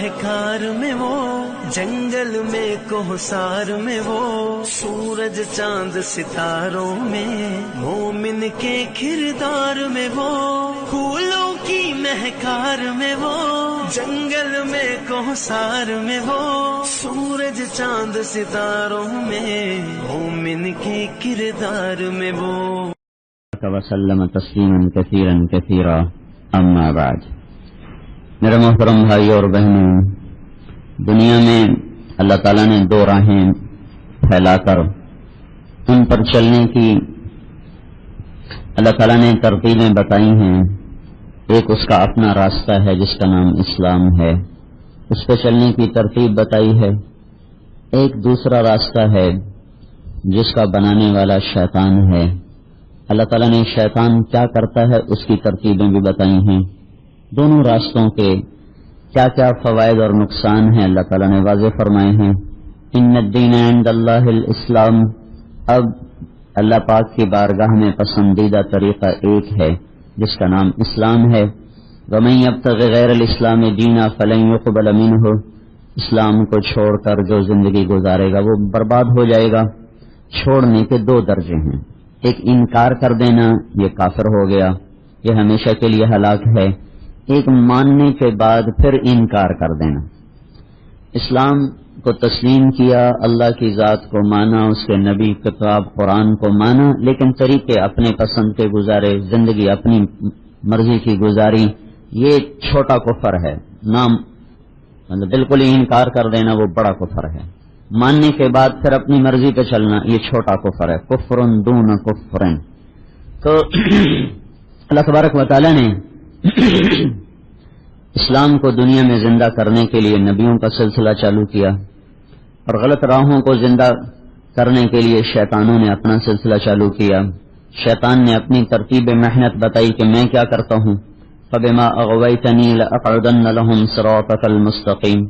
شاہکار میں وہ، جنگل میں کوہسار میں وہ، سورج چاند ستاروں میں، مومن کے کردار میں وہ، پھولوں کی مہکار میں وہ، جنگل میں کوہسار میں وہ، سورج چاند ستاروں میں، مومن کے کردار میں وہ۔ وسلم تسلیما کثیرا کثیرا، اما بعد۔ میرے محترم بھائی اور بہنوں، دنیا میں اللہ تعالیٰ نے دو راہیں پھیلا کر ان پر چلنے کی اللہ تعالیٰ نے ترتیبیں بتائی ہیں۔ ایک اس کا اپنا راستہ ہے جس کا نام اسلام ہے، اس پہ چلنے کی ترتیب بتائی ہے۔ ایک دوسرا راستہ ہے جس کا بنانے والا شیطان ہے۔ اللہ تعالیٰ نے شیطان کیا کرتا ہے اس کی ترتیبیں بھی بتائی ہیں۔ دونوں راستوں کے کیا کیا فوائد اور نقصان ہیں اللہ تعالیٰ نے واضح فرمائے ہیں۔ ان الدین عند اللہ الاسلام، اب اللہ پاک کی بارگاہ میں پسندیدہ طریقہ ایک ہے جس کا نام اسلام ہے۔ ومن یبتغ غیر الاسلام دینا فلن یقبل منہ، اسلام کو چھوڑ کر جو زندگی گزارے گا وہ برباد ہو جائے گا۔ چھوڑنے کے دو درجے ہیں، ایک انکار کر دینا، یہ کافر ہو گیا، یہ ہمیشہ کے لیے ہلاک ہے۔ ایک ماننے کے بعد پھر انکار کر دینا۔ اسلام کو تسلیم کیا، اللہ کی ذات کو مانا، اس کے نبی کتاب قرآن کو مانا، لیکن طریقے اپنے پسند کے گزارے، زندگی اپنی مرضی کی گزاری، یہ چھوٹا کفر ہے۔ نام مطلب بالکل ہی انکار کر دینا وہ بڑا کفر ہے۔ ماننے کے بعد پھر اپنی مرضی پہ چلنا یہ چھوٹا کفر ہے، کفر دون کفر۔ تو اللہ تبارک و تعالی نے اسلام کو دنیا میں زندہ کرنے کے لیے نبیوں کا سلسلہ چالو کیا، اور غلط راہوں کو زندہ کرنے کے لیے شیطانوں نے اپنا سلسلہ چالو کیا۔ شیطان نے اپنی ترتیب محنت بتائی کہ میں کیا کرتا ہوں، فَبِمَا أَغْوَيْتَنِي لَأَقْعُدَنَّ لَهُمْ صِرَاطَكَ الْمُسْتَقِيمَ،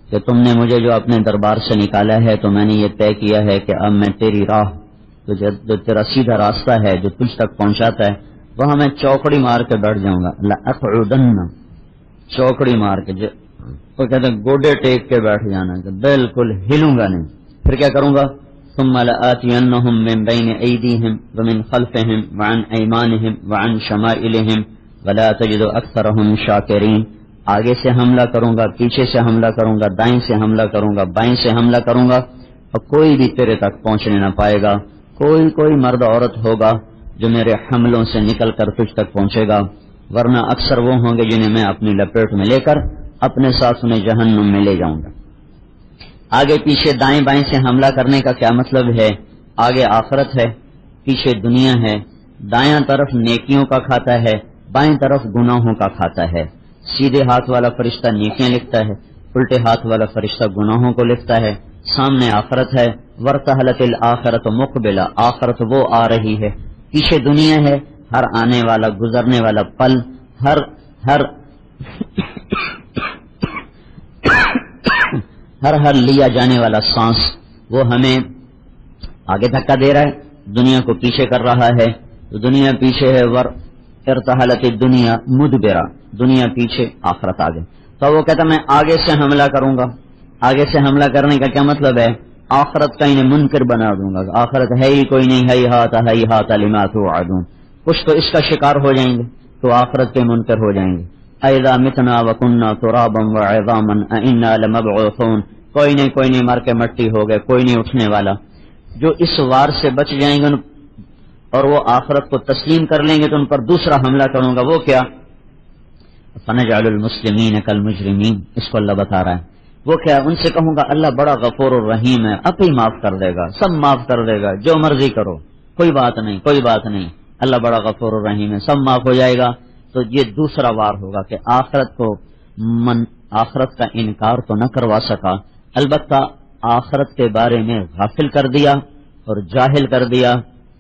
کہ تم نے مجھے جو اپنے دربار سے نکالا ہے تو میں نے یہ طے کیا ہے کہ اب میں تیری راہ جو تیرا سیدھا راستہ ہے جو تجھ تک پہنچاتا ہے وہاں میں چوکڑی مار کے بیٹھ جاؤں گا۔ لَأَقْعُدَنَّ، چوکڑی مار کے، وہ کہتے ہیں گوڈے ٹیک کے بیٹھ جانا، کہ بالکل ہلوں گا نہیں۔ پھر کیا کروں گا، ثُمَّ لَآتِيَنَّهُم مِّن بَيْنِ أَيْدِيهِمْ وَمِنْ خَلْفِهِمْ وَعَنْ أَيْمَانِهِمْ وَعَنْ شَمَائِلِهِمْ وَلَا تَجِدُ أَكْثَرَهُمْ شَاكِرِينَ، آگے سے حملہ کروں گا، پیچھے سے حملہ کروں گا، دائیں سے حملہ کروں گا، بائیں سے حملہ کروں گا، اور کوئی بھی تیرے تک پہنچنے نہ پائے گا۔ کوئی مرد عورت ہوگا جو میرے حملوں سے نکل کر تجھ تک پہنچے گا، ورنہ اکثر وہ ہوں گے جنہیں میں اپنی لپیٹ میں لے کر اپنے ساتھ انہیں جہنم میں لے جاؤں گا۔ آگے پیچھے دائیں بائیں سے حملہ کرنے کا کیا مطلب ہے، آگے آخرت ہے، پیچھے دنیا ہے، دایاں طرف نیکیوں کا کھاتا ہے، بائیں طرف گناہوں کا کھاتا ہے۔ سیدھے ہاتھ والا فرشتہ نیکیاں لکھتا ہے، الٹے ہاتھ والا فرشتہ گناہوں کو لکھتا ہے۔ سامنے آخرت ہے، وَارْتَحَلَتِ الْآخِرَةُ مُقْبِلَةً، آخرت وہ آ رہی ہے، پیچھے دنیا ہے، ہر آنے والا گزرنے والا پل، ہر لیا جانے والا سانس وہ ہمیں آگے دھکا دے رہا ہے، دنیا کو پیچھے کر رہا ہے۔ تو دنیا پیچھے ہے، ارتحلت الدنیا مدبرہ، دنیا پیچھے آخرت آگے۔ تو وہ کہتا میں آگے سے حملہ کروں گا۔ آگے سے حملہ کرنے کا کیا مطلب ہے، آخرت کا انہیں منکر بنا دوں گا، آخرت ہے ہی کوئی نہیں، ہیہات لما توعدون، کچھ تو اس کا شکار ہو جائیں گے تو آخرت کے منکر ہو جائیں گے۔ اذا متنا وکنا ترابا وعظاما انا لمبعوثون، کوئی نہیں مر کے مٹی ہو گئے، کوئی نہیں اٹھنے والا۔ جو اس وار سے بچ جائیں گے اور وہ آخرت کو تسلیم کر لیں گے تو ان پر دوسرا حملہ کروں گا، وہ کیا، فنجعل المسلمین کالمجرمین، اس کو اللہ بتا رہا ہے۔ وہ کیا، ان سے کہوں گا اللہ بڑا غفور الرحیم ہے، اب ہی معاف کر دے گا، سب معاف کر دے گا، جو مرضی کرو، کوئی بات نہیں، اللہ بڑا غفور الرحیم ہے، سب معاف ہو جائے گا۔ تو یہ دوسرا وار ہوگا کہ آخرت کا انکار تو نہ کروا سکا، البتہ آخرت کے بارے میں غافل کر دیا اور جاہل کر دیا،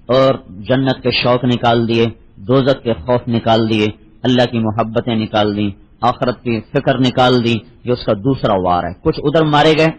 اور جنت کے شوق نکال دیے، دوزخ کے خوف نکال دیے، اللہ کی محبتیں نکال دی، آخرت کی فکر نکال دی۔ یہ اس کا دوسرا وار ہے۔ کچھ ادھر مارے گئے،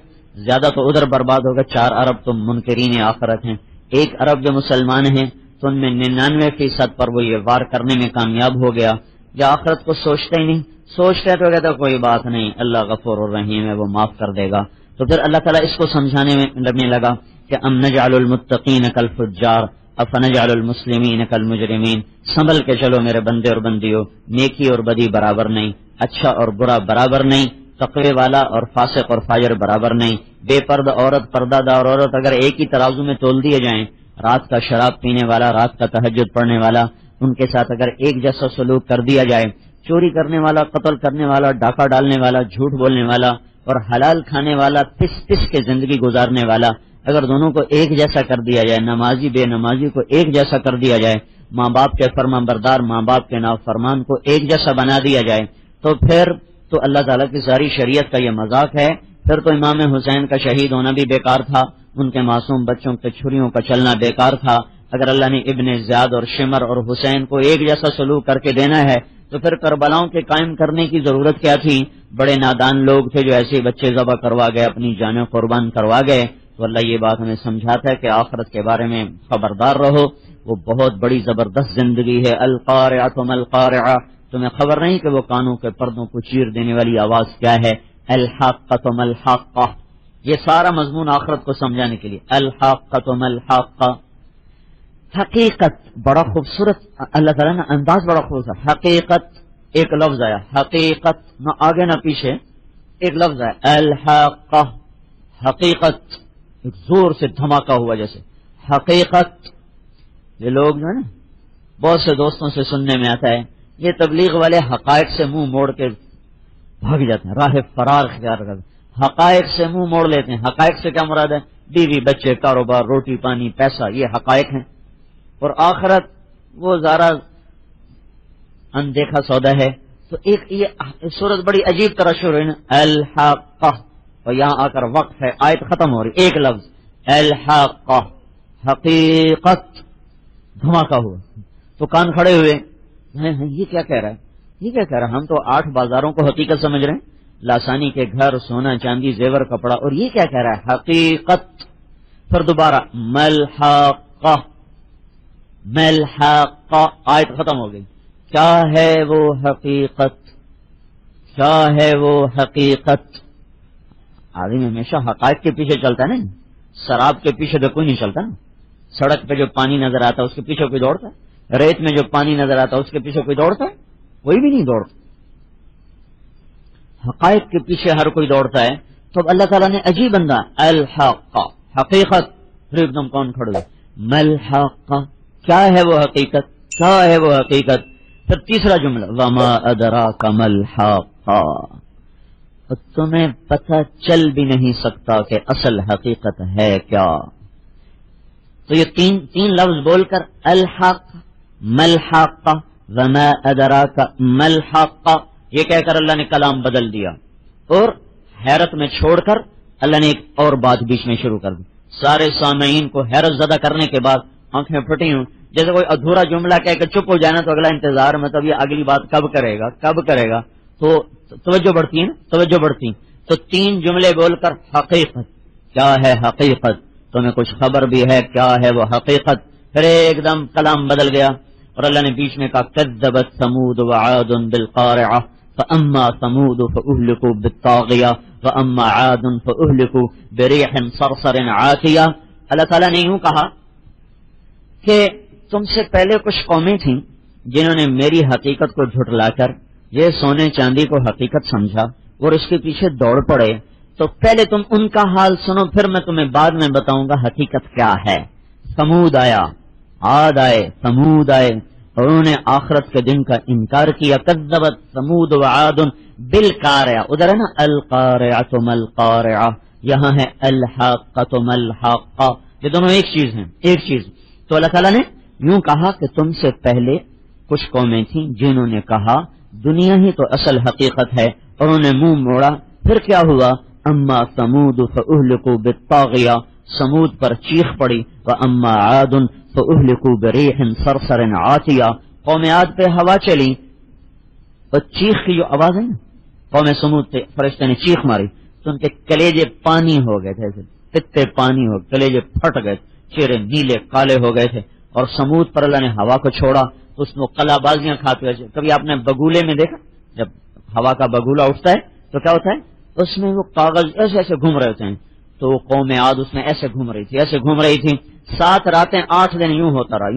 زیادہ تو ادھر برباد ہو گئے۔ 4 ارب تو منکرین آخرت ہیں، 1 ارب جو مسلمان ہیں تو ان میں 99% پر وہ یہ وار کرنے میں کامیاب ہو گیا۔ یا آخرت کو سوچتے ہی نہیں، سوچتے تو کہتے کوئی بات نہیں، اللہ غفور الرحیم ہے، وہ معاف کر دے گا. تو پھر اللہ تعالیٰ اس کو سمجھانے میں لگنے لگا کہ ام نجعل المتقین کالفجار افنجعل المسلمین کالمجرمین. سنبھل کے چلو میرے بندے اور بندیوں، نیکی اور بدی برابر نہیں، اچھا اور برا برابر نہیں، تقوی والا اور فاسق اور فاجر برابر نہیں. بے پردہ عورت، پردہ دار عورت اگر ایک ہی ترازو میں تول دیے جائیں، رات کا شراب پینے والا، رات کا تہجد پڑھنے والا، ان کے ساتھ اگر ایک جیسا سلوک کر دیا جائے، چوری کرنے والا، قتل کرنے والا، ڈاکہ ڈالنے والا، جھوٹ بولنے والا اور حلال کھانے والا، پس پس کے زندگی گزارنے والا، اگر دونوں کو ایک جیسا کر دیا جائے، نمازی بے نمازی کو ایک جیسا کر دیا جائے، ماں باپ کے فرمان بردار ماں باپ کے نافرمان کو ایک جیسا بنا دیا جائے، تو پھر تو اللہ تعالیٰ کی ساری شریعت کا یہ مذاق ہے. پھر تو امام حسین کا شہید ہونا بھی بیکار تھا، ان کے معصوم بچوں کے چھریوں کا چلنا بیکار تھا. اگر اللہ نے ابن زیاد اور شمر اور حسین کو ایک جیسا سلوک کر کے دینا ہے تو پھر کربلاؤں کے قائم کرنے کی ضرورت کیا تھی؟ بڑے نادان لوگ تھے جو ایسے بچے ذبح کروا گئے، اپنی جانیں قربان کروا گئے. تو اللہ یہ بات ہمیں سمجھاتا ہے کہ آخرت کے بارے میں خبردار رہو، وہ بہت بڑی زبردست زندگی ہے. القارعۃ ما القارعۃ، تمہیں خبر نہیں کہ وہ کانوں کے پردوں کو چیر دینے والی آواز کیا ہے؟ الحاقۃ ما الحاقۃ، یہ سارا مضمون آخرت کو سمجھانے کے لیے. الحاقۃ ما الحاقۃ، حقیقت بڑا خوبصورت، اللہ تعالیٰ نے انداز بڑا خوبصورت. حقیقت ایک لفظ آیا، حقیقت نہ آگے نہ پیچھے، ایک لفظ آیا. الحاقہ، حقیقت، ایک زور سے دھماکہ ہوا جیسے حقیقت. یہ لوگ جو ہے نا، بہت سے دوستوں سے سننے میں آتا ہے یہ تبلیغ والے حقائق سے منہ موڑ کے بھاگ جاتے ہیں، راہ فرار اختیار کرتے ہیں، حقائق سے منہ موڑ لیتے ہیں. حقائق سے کیا مراد ہے؟ بیوی بچے، کاروبار، روٹی پانی، پیسہ، یہ حقائق ہیں. اور آخرت وہ ذرا اندیکھا سودا ہے. تو ایک یہ صورت بڑی عجیب طرح شروع ہے نا، الحاقہ، اور یہاں آ کر وقت ہے، آیت ختم ہو رہی، ایک لفظ الحاقہ، حقیقت. دھماکہ ہوا تو کان کھڑے ہوئے، یہ کیا کہہ رہا ہے، یہ کیا کہہ رہا ہے؟ ہم تو 8 بازاروں کو حقیقت سمجھ رہے ہیں، لاسانی کے گھر، سونا چاندی، زیور کپڑا، اور یہ کیا کہہ رہا ہے؟ حقیقت. پھر دوبارہ ملحاقہ، ملحاقہ، آیت ختم ہو گئی. کیا ہے وہ حقیقت؟ کیا ہے وہ حقیقت؟ آدمی ہمیشہ حقائق کے پیچھے چلتا ہے نا، شراب کے پیچھے تو کوئی نہیں چلتا نا. سڑک پہ جو پانی نظر آتا ہے اس کے پیچھے کوئی دوڑتا ہے؟ ریت میں جو پانی نظر آتا ہے اس کے پیچھے کوئی دوڑتا ہے؟ کوئی بھی نہیں دوڑتا. حقائق کے پیچھے ہر کوئی دوڑتا ہے. تو اللہ تعالیٰ نے عجیب بندہ الحاقہ، حقیقت. پھر ایک دم کون کھڑے ہوئے، ملحاقہ، کیا ہے وہ حقیقت؟ کیا ہے وہ حقیقت؟ پھر تیسرا جملہ وما ادراک ملحاقہ، تمہیں پتہ چل بھی نہیں سکتا کہ اصل حقیقت ہے کیا. تو یہ تین لفظ بول کر الحاق، ملحاقہ، وما ادراک ملحاقہ، یہ کہہ کر اللہ نے کلام بدل دیا اور حیرت میں چھوڑ کر اللہ نے ایک اور بات بیچ میں شروع کر دی. سارے سامعین کو حیرت زدہ کرنے کے بعد آنکھیں پھٹی ہوں، جیسے کوئی ادھورا جملہ کہہ کے چپ ہو جانا تو اگلا انتظار، مطلب یہ اگلی بات کب کرے گا کب کرے گا. تو توجہ بڑھتی ہے نا، توجہ بڑھتی. تو 3 جملے بول کر حقیقت، کیا ہے حقیقت، تمہیں کچھ خبر بھی ہے کیا ہے وہ حقیقت. پھر ایک دم کلام بدل گیا اور اللہ نے بیچ میں کہا کذبت ثمود وعاد بالقارعہ فاما ثمود فاہلکوا بالطاغیہ واما عاد فاہلکوا بریح صرصر عاتیہ. اللہ تعالیٰ نے یوں کہا کہ تم سے پہلے کچھ قومیں تھیں جنہوں نے میری حقیقت کو جھٹلا کر یہ سونے چاندی کو حقیقت سمجھا اور اس کے پیچھے دوڑ پڑے. تو پہلے تم ان کا حال سنو، پھر میں تمہیں بعد میں بتاؤں گا حقیقت کیا ہے. ثمود آیا، عاد آئے، ثمود آئے اور انہوں نے آخرت کے دن کا انکار کیا. کذبت ثمود وعاد بالقارعہ، ادھر ہے نا القارعۃ ما القارعہ، یہاں ہے الحاقۃ ما الحاقہ. یہ دونوں ایک چیز ہیں، ایک چیز. تو اللہ تعالیٰ نے یوں کہا کہ تم سے پہلے کچھ قومیں تھیں جنہوں نے کہا دنیا ہی تو اصل حقیقت ہے، اور انہوں نے منہ موڑا. پھر کیا ہوا؟ اما ثمود فاہلکوا بالطاغیہ، ثمود پر چیخ پڑی. واما عاد فاہلکوا بریح صرصر عاتیہ، قوم عاد پہ ہوا چلی اور چیخ کی جو آواز ہے نا، قوم ثمود پہ فرشتے نے چیخ ماری تو ان کے کلیجے پانی ہو گئے تھے، پتے پانی ہو، کلیجے پھٹ گئے، چہرے نیلے کالے ہو گئے تھے. اور ثمود پر اللہ نے ہوا کو چھوڑا تو اس میں قلع بازیاں کھاتے ہیں. کبھی آپ نے بگولے میں دیکھا جب ہوا کا بگولا اٹھتا ہے تو کیا ہوتا ہے اس میں وہ کاغذ ایسے ایسے گھوم رہے ہوتے ہیں. تو وہ قوم عاد اس میں ایسے گھوم رہی تھی ایسے گھوم رہی تھی. 7 راتیں 8 دن یوں ہوتا رہا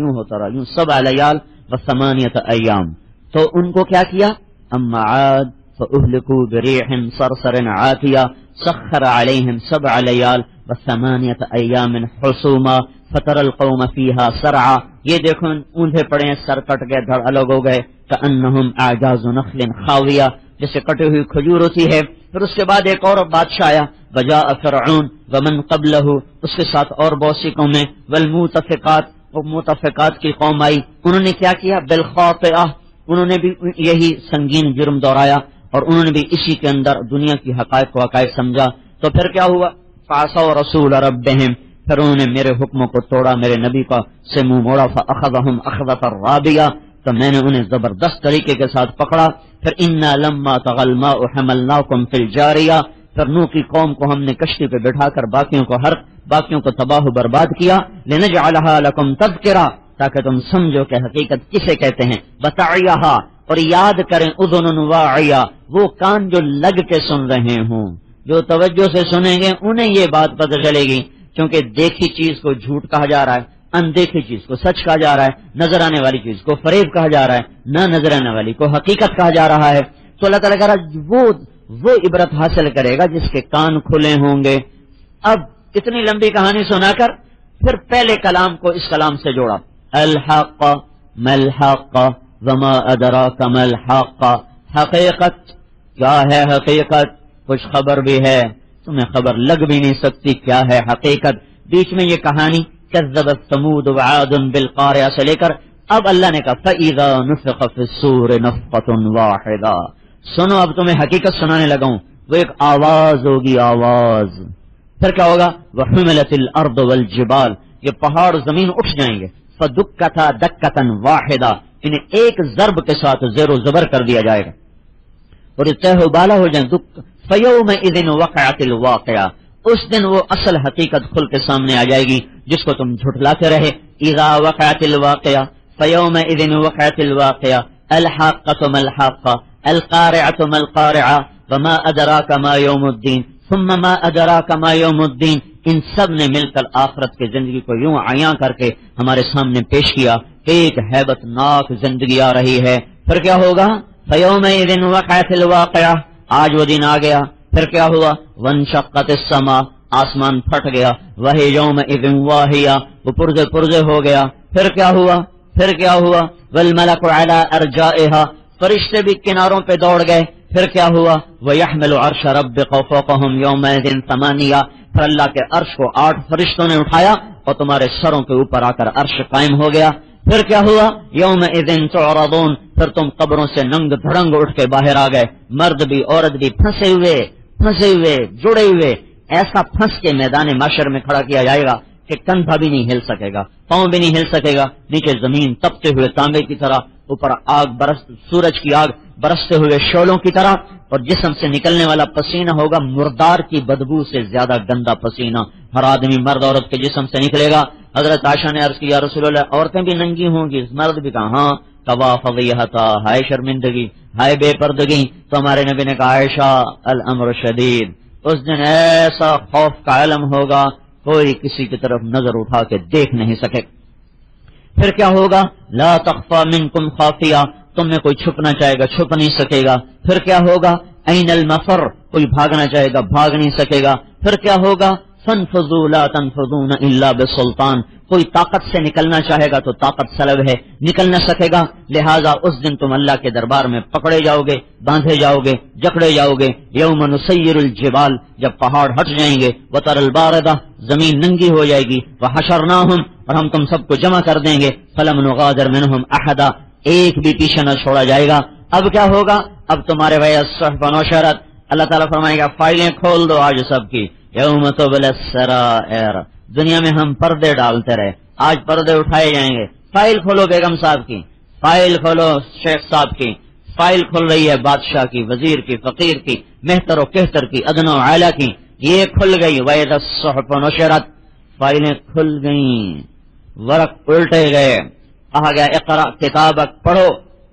یوں 7 لیال و 8 ایام. تو ان کو کیا کیا اما عاد فاہلکوا بریح صرصر عاتیہ سخر علیہم 7 لیال و 8 ایام حسوما فتر القوم فیہا سرعا. یہ دیکھو اونھے پڑے ہیں سر کٹ گئے دھڑ الگ ہو گئے. کأنہم اعجاز نخل خاویہ جیسے کٹی ہوئی کھجور ہوتی ہے. پھر اس کے بعد ایک اور بادشاہ آیا وجاء فرعون ومن قبلہ اس کے ساتھ اور بہت سی قومیں والمؤتفقات وہ متفقات کی قوم آئی. انہوں نے کیا کیا بالخاطئہ انہوں نے بھی یہی سنگین جرم دہرایا اور انہوں نے بھی اسی کے اندر دنیا کی حقائق کو حقائق سمجھا. تو پھر کیا ہوا فعصوا رسول ربہم پھر انہوں نے میرے حکموں کو توڑا میرے نبی کا سے منہ موڑا فاخذہم اخذۃ رابیہ تو میں نے انہیں زبردست طریقے کے ساتھ پکڑا. پھر انا لما طغى الماء حملناکم فی الجاریہ پھر نوح کی قوم کو ہم نے کشتی پہ بٹھا کر باقیوں کو تباہ و برباد کیا. لنجعلها لکم تذکرہ تاکہ تم سمجھو کہ حقیقت کسے کہتے ہیں. بتعیہا اور یاد کریں اذن واعیہ وہ کان جو لگ کے سن رہے ہوں جو توجہ سے سنیں گے انہیں یہ بات پتہ چلے گی. کیونکہ دیکھی چیز کو جھوٹ کہا جا رہا ہے اندیکھی چیز کو سچ کہا جا رہا ہے نظر آنے والی چیز کو فریب کہا جا رہا ہے نہ نظر آنے والی کو حقیقت کہا جا رہا ہے. تو اللہ تعالیٰ کہہ رہا وہ عبرت حاصل کرے گا جس کے کان کھلے ہوں گے. اب اتنی لمبی کہانی سنا کر پھر پہلے کلام کو اس کلام سے جوڑا. الحق ملحق وما ادراک ملحق حقیقت کیا ہے حقیقت کچھ خبر بھی ہے تمہیں خبر لگ بھی نہیں سکتی کیا ہے حقیقت. بیچ میں یہ کہانی کذبت ثمود وعاد بالقارعہ سے لے کر اب اللہ نے کہا فَإِذَا نُفِخَ فِي الصُّورِ نَفْخَةٌ وَاحِدَةٌ سنو اب تمہیں حقیقت سنانے لگا ہوں. وہ ایک آواز ہوگی آواز. پھر کیا ہوگا وَحُمِلَتِ الْأَرْضُ وَالْجِبَالُ یہ پہاڑ زمین اٹھ جائیں گے. فَدُكَّتَا دَكَّةً وَاحِدَةً انہیں ایک ضرب کے ساتھ زیر و زبر کر دیا جائے گا اور یہ تہ و بالا ہو جائیں. فَيَوْمَئِذٍ وَقَعَتِ الْوَاقِعَةُ اس دن وہ اصل حقیقت کھل کے سامنے آ جائے گی جس کو تم جھٹلاتے رہے. اذا وقعت الواقعہ فیومئذ وقعت الواقعہ الحاقۃ ما الحاقہ القارعۃ ما القارعہ وما ادراک ما یوم الدین ثم ما ادراک ما یوم الدین. ان سب نے مل کر آخرت کی زندگی کو یوں عیاں کر کے ہمارے سامنے پیش کیا کہ ایک ہیبت ناک زندگی آ رہی ہے. پھر کیا ہوگا فیومئذ وقعت الواقعہ آج وہ دن آ گیا. پھر کیا ہوا وانشقت السماء آسمان پھٹ گیا. وہی یومئذ واہیہ وہ پرزے ہو گیا. پھر کیا ہوا والملک علی ارجائها فرشتے بھی کناروں پہ دوڑ گئے. پھر کیا ہوا ویحمل عرش ربک فوقهم یومئذ ثمانیہ پھر اللہ کے عرش کو 8 فرشتوں نے اٹھایا اور تمہارے سروں کے اوپر آ کر عرش قائم ہو گیا. پھر کیا ہوا یومئذ تعرضون پھر تم قبروں سے ننگ دھڑنگ اٹھ کے باہر آ گئے. مرد بھی عورت بھی پھنسے ہوئے جڑے ہوئے ایسا پھنس کے میدان معاشر میں کھڑا کیا جائے گا کہ کندھا بھی نہیں ہل سکے گا پاؤں بھی نہیں ہل سکے گا. نیچے زمین تپتے ہوئے تانبے کی طرح اوپر سورج کی آگ برستے ہوئے شعلوں کی طرح اور جسم سے نکلنے والا پسینہ ہوگا مردار کی بدبو سے زیادہ گندا پسینہ ہر آدمی مرد عورت کے جسم سے نکلے گا. حضرت عائشہ نے عرض کیا رسول اللہ عورتیں بھی ننگی ہوں گی مرد بھی کہا ہاں کوا فضیحتا ہائے شرمندگی ہائے بے پردگی. تو ہمارے نبی نے کہا عائشہ الامر شدید اس دن ایسا خوف کا عالم ہوگا کوئی کسی کی طرف نظر اٹھا کے دیکھ نہیں سکے. پھر کیا ہوگا لا تخفى منکم خافیہ تم میں کوئی چھپنا چاہے گا چھپ نہیں سکے گا. پھر کیا ہوگا این المفر کوئی بھاگنا چاہے گا بھاگ نہیں سکے گا. پھر کیا ہوگا فانفذوا لا تنفذون الا بسلطان کوئی طاقت سے نکلنا چاہے گا تو طاقت سلب ہے نکل نہ سکے گا. لہذا اس دن تم اللہ کے دربار میں پکڑے جاؤ گے باندھے جاؤ گے جکڑے جاؤ گے. یوم نسیر الجبال جب پہاڑ ہٹ جائیں گے وتر الباردہ زمین ننگی ہو جائے گی. وحشرناہم اور ہم تم سب کو جمع کر دیں گے. فلم نغادر منہم احدا ایک بھی پیچھے نہ چھوڑا جائے گا. اب کیا ہوگا اب تمہارے صحف نشرت اللہ تعالیٰ فرمائے گا فائلیں کھول دو آج سب کی. یوم تبلی السرائر دنیا میں ہم پردے ڈالتے رہے آج پردے اٹھائے جائیں گے. فائل کھولو بیگم صاحب کی فائل کھولو شیخ صاحب کی فائل کھل رہی ہے بادشاہ کی وزیر کی فقیر کی مہتر و کہتر کی ادنا و اعلیٰ کی یہ کھل گئی. وَإِذَا الصُّحُفُ نُشِرَتْ فائلیں کھل گئیں ورق الٹے گئے کہا گیا اقرا کتابک، پڑھو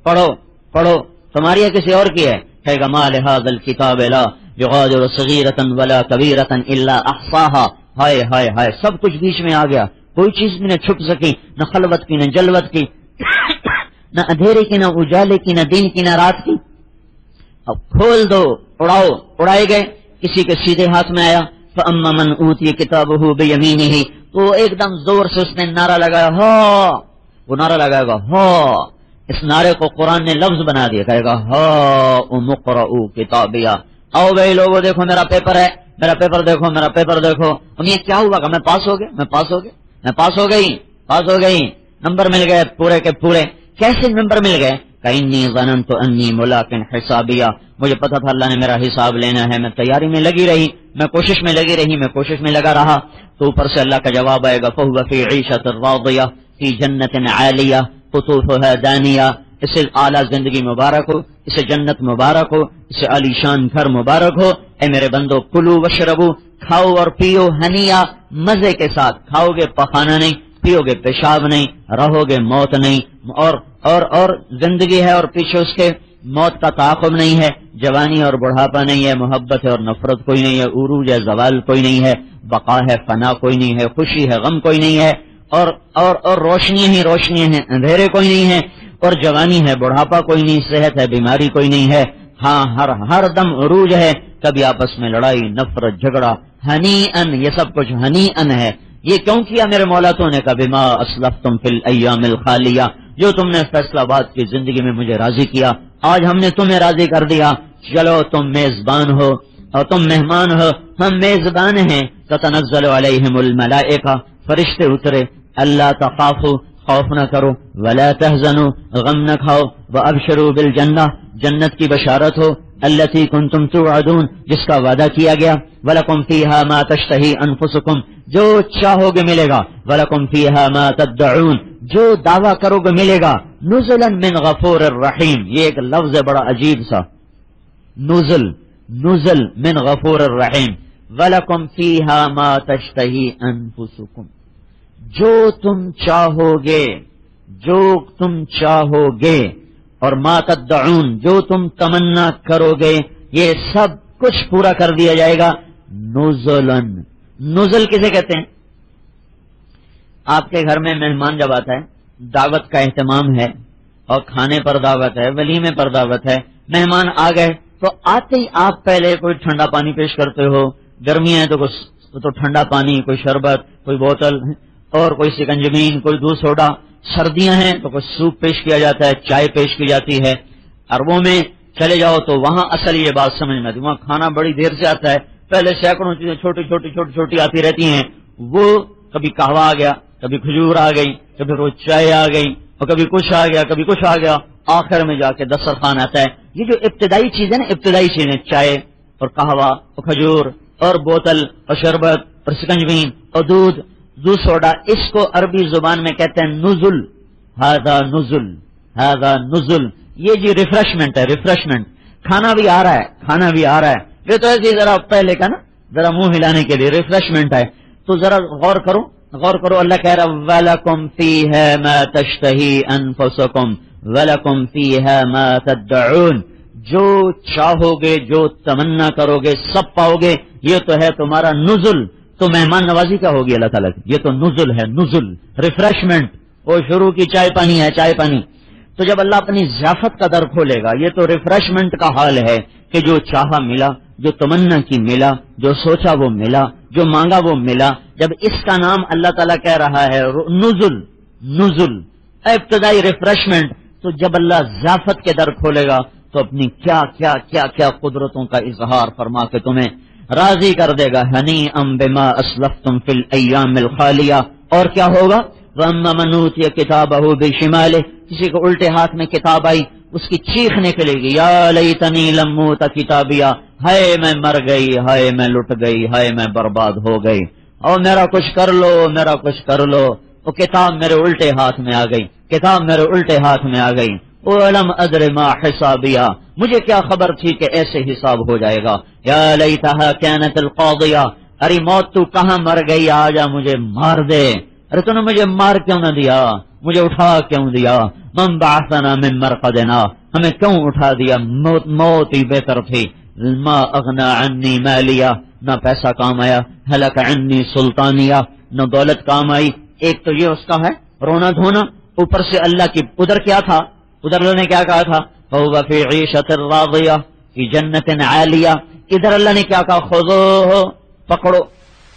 پڑھو پڑھو، تمہاری ہے کسی اور کی ہے؟ کہے گا ما لہذا الکتاب لا یغادر صغیرۃ ولا کبیرۃ الا احصاها، ہائے ہائے ہائے، سب کچھ بیچ میں آ گیا، کوئی چیز بھی نہ چھپ سکی، نہ خلوت کی نہ جلوت کی، نہ اندھیرے کی نہ اجالے کی نہ دن کی نہ رات کی۔ اب کھول دو، اڑاؤ، اڑائے گئے، کسی کے سیدھے ہاتھ میں آیا فاما من اوتی کتابہ بیمینہ، تو ایک دم زور سے اس نے نعرہ لگایا، ہاں، وہ نعرہ لگائے گا ہاں، اس نعرے کو قرآن نے لفظ بنا دیا، کہے گا ہاں اقرؤوا کتابیہ، آؤ بھائی لوگوں دیکھو میرا پیپر ہے، میرا پیپر دیکھو، میرا پیپر دیکھو۔ اب یہ کیا ہوا کہ میں پاس ہو گیا، میں پاس ہو گیا، میں پاس ہو گئی، پاس ہو گئی، نمبر مل گئے پورے کے پورے۔ کیسے نمبر مل گئے؟ کإنی ظننت انی ملاق حسابیہ، مجھے پتا تھا اللہ نے میرا حساب لینا ہے، میں تیاری میں لگی رہی، میں کوشش میں لگی رہی، میں کوشش میں لگا رہا، تو اوپر سے اللہ کا جواب آئے گا فہو فی عیشۃ راضیہ فی جنت عالیہ قطوفها دانیہ، اسے اعلیٰ زندگی مبارک ہو، اسے جنت مبارک ہو، اسے عالی شان گھر مبارک ہو۔ اے میرے بندو کلو وشربو، کھاؤ اور پیو، ہنیا، مزے کے ساتھ، کھاؤ گے پخانا نہیں، پیو گے پیشاب نہیں، رہو گے موت نہیں، اور زندگی ہے اور پیچھے اس کے موت کا تعاقب نہیں ہے، جوانی اور بڑھاپا نہیں ہے، محبت ہے اور نفرت کوئی نہیں ہے، عروج ہے زوال کوئی نہیں ہے، بقا ہے فنا کوئی نہیں ہے، خوشی ہے غم کوئی نہیں ہے، اور روشنی ہی روشنی ہے، اندھیرے کوئی نہیں ہے، اور جوانی ہے بڑھاپا کوئی نہیں، صحت ہے بیماری کوئی نہیں ہے، ہاں ہر دم عروج ہے، کبھی آپس میں لڑائی نفرت جھگڑا، ہنی ان، یہ سب کچھ ہنی ان ہے۔ یہ کیوں کیا میرے مولا تو نے کہا بما اسلفتم فی الایام الخالیہ، جو تم نے فیصلہ باد کی زندگی میں مجھے راضی کیا، آج ہم نے تمہیں راضی کر دیا، چلو تم میزبان ہو اور تم مہمان ہو، ہم میزبان ہیں۔ تتنزل علیہم الملائکہ، فرشتے اترے، اللہ تخافوا، خوف نہ کرو، ولا تحزنوا، غم نہ کھاؤ، وابشروا بالجنہ، جنت کی بشارت ہو، التی کنتم توعدون، جس کا وعدہ کیا گیا، ولکم فیہا ما تشتہی انفسکم، جو چاہو گے ملے گا، ولکم فیہا ما تدعون، جو دعویٰ کرو گے ملے گا، نزلا من غفور الرحیم، یہ ایک لفظ ہے بڑا عجیب سا، نزل من غفور الرحیم، ولکم فیہا ما تشتہی انفسکم، جو تم چاہو گے اور ما تدعون، جو تم تمنا کرو گے، یہ سب کچھ پورا کر دیا جائے گا، نزل کسے کہتے ہیں؟ آپ کے گھر میں مہمان جب آتا ہے، دعوت کا اہتمام ہے اور کھانے پر دعوت ہے، ولیمے پر دعوت ہے، مہمان آ گئے تو آتے ہی آپ پہلے کوئی ٹھنڈا پانی پیش کرتے ہو، گرمیاں ہیں تو ٹھنڈا پانی، کوئی شربت، کوئی بوتل اور کوئی سکنجبین، کوئی دودھ سوڈا، سردیاں ہیں تو کوئی سوپ پیش کیا جاتا ہے، چائے پیش کی جاتی ہے۔ عربوں میں چلے جاؤ تو وہاں اصل یہ بات سمجھ میں آتی، وہاں کھانا بڑی دیر سے آتا ہے، پہلے سینکڑوں چیزیں چھوٹی آتی رہتی ہیں، وہ کبھی قہوہ آ گیا، کبھی کھجور آ گئی، کبھی روز چائے آ گئی، اور کبھی کچھ آ گیا، کبھی کچھ آ گیا، آخر میں جا کے دسترخوان آتا ہے۔ یہ جو ابتدائی چیزیں نا، ابتدائی چیزیں، چائے اور قہوہ اور کھجور اور بوتل اور شربت اور سکنجبین اور دودھ سوڈا، اس کو عربی زبان میں کہتے ہیں نزل، ہذا نزل، یہ جی ریفریشمنٹ ہے، ریفریشمنٹ، کھانا بھی آ رہا ہے، یہ تو ایسے ذرا پہلے کا نا، ذرا منہ ہلانے کے لیے ریفریشمنٹ ہے، تو ذرا غور کرو، اللہ کہہ رہا وَلَكُمْ فِيهَا مَا تَشْتَهِي أَنفُسُكُمْ وَلَكُمْ فِيهَا مَا تَدَّعُونَ، جو چاہو گے، جو تمنا کرو گے، سب پاؤ گے، یہ تو ہے تمہارا نزل۔ تو مہمان نوازی کیا ہوگی اللہ تعالیٰ کی؟ یہ تو نزل ہے، نزل، ریفریشمنٹ، وہ شروع کی چائے پانی ہے، چائے پانی۔ تو جب اللہ اپنی ضیافت کا در کھولے گا، یہ تو ریفریشمنٹ کا حال ہے کہ جو چاہا ملا، جو تمنا کی ملا، جو سوچا وہ ملا، جو مانگا وہ ملا۔ جب اس کا نام اللہ تعالیٰ کہہ رہا ہے نزل، ابتدائی ریفریشمنٹ، تو جب اللہ ضیافت کے در کھولے گا تو اپنی کیا کیا کیا کیا قدرتوں کا اظہار فرما کے تمہیں راضی کر دے گا۔ ہنیئا بما اسلفتم فی الایام الخالیہ۔ اور کیا ہوگا؟ واما من اوتی کتابہ بشمالہ، کسی کو الٹے ہاتھ میں کتاب آئی، اس کی چیخ نکلے گی، یا لیتنی لم اوت کتابیہ، ہائے میں مر گئی، ہائے میں لٹ گئی، ہائے میں برباد ہو گئی، اور میرا کچھ کر لو، وہ کتاب میرے الٹے ہاتھ میں آ گئی، وَلَمْ أَدْرِ مَا حِسَابِيَا، مجھے کیا خبر تھی کہ ایسے حساب ہو جائے گا۔ یا لیتہا کانت القاضیہ، ارے موت تو کہاں مر گئی، آجا مجھے مار دے، ارے تو نے مجھے مار کیوں نہ دیا، مجھے اٹھا کیوں دیا؟ من بعثنا من مرقدنا، ہمیں کیوں اٹھا دیا؟ موت ہی بہتر تھی. ما اغنا عنی مالیا، نہ پیسہ کام آیا. ہلک عنی سلطانیہ، نہ دولت کام آئی. ایک تو یہ اس کا ہے رونا دھونا، اوپر سے اللہ کی ادھر کیا تھا؟ ادھر اللہ نے کیا کہا تھا؟ فَهُوَ فِي عِيشَةٍ رَاضِيَةٍ فِي جَنَّةٍ عَالِيَةٍ. ادھر اللہ نے کیا کہا؟ خُذُوهُ، پکڑو،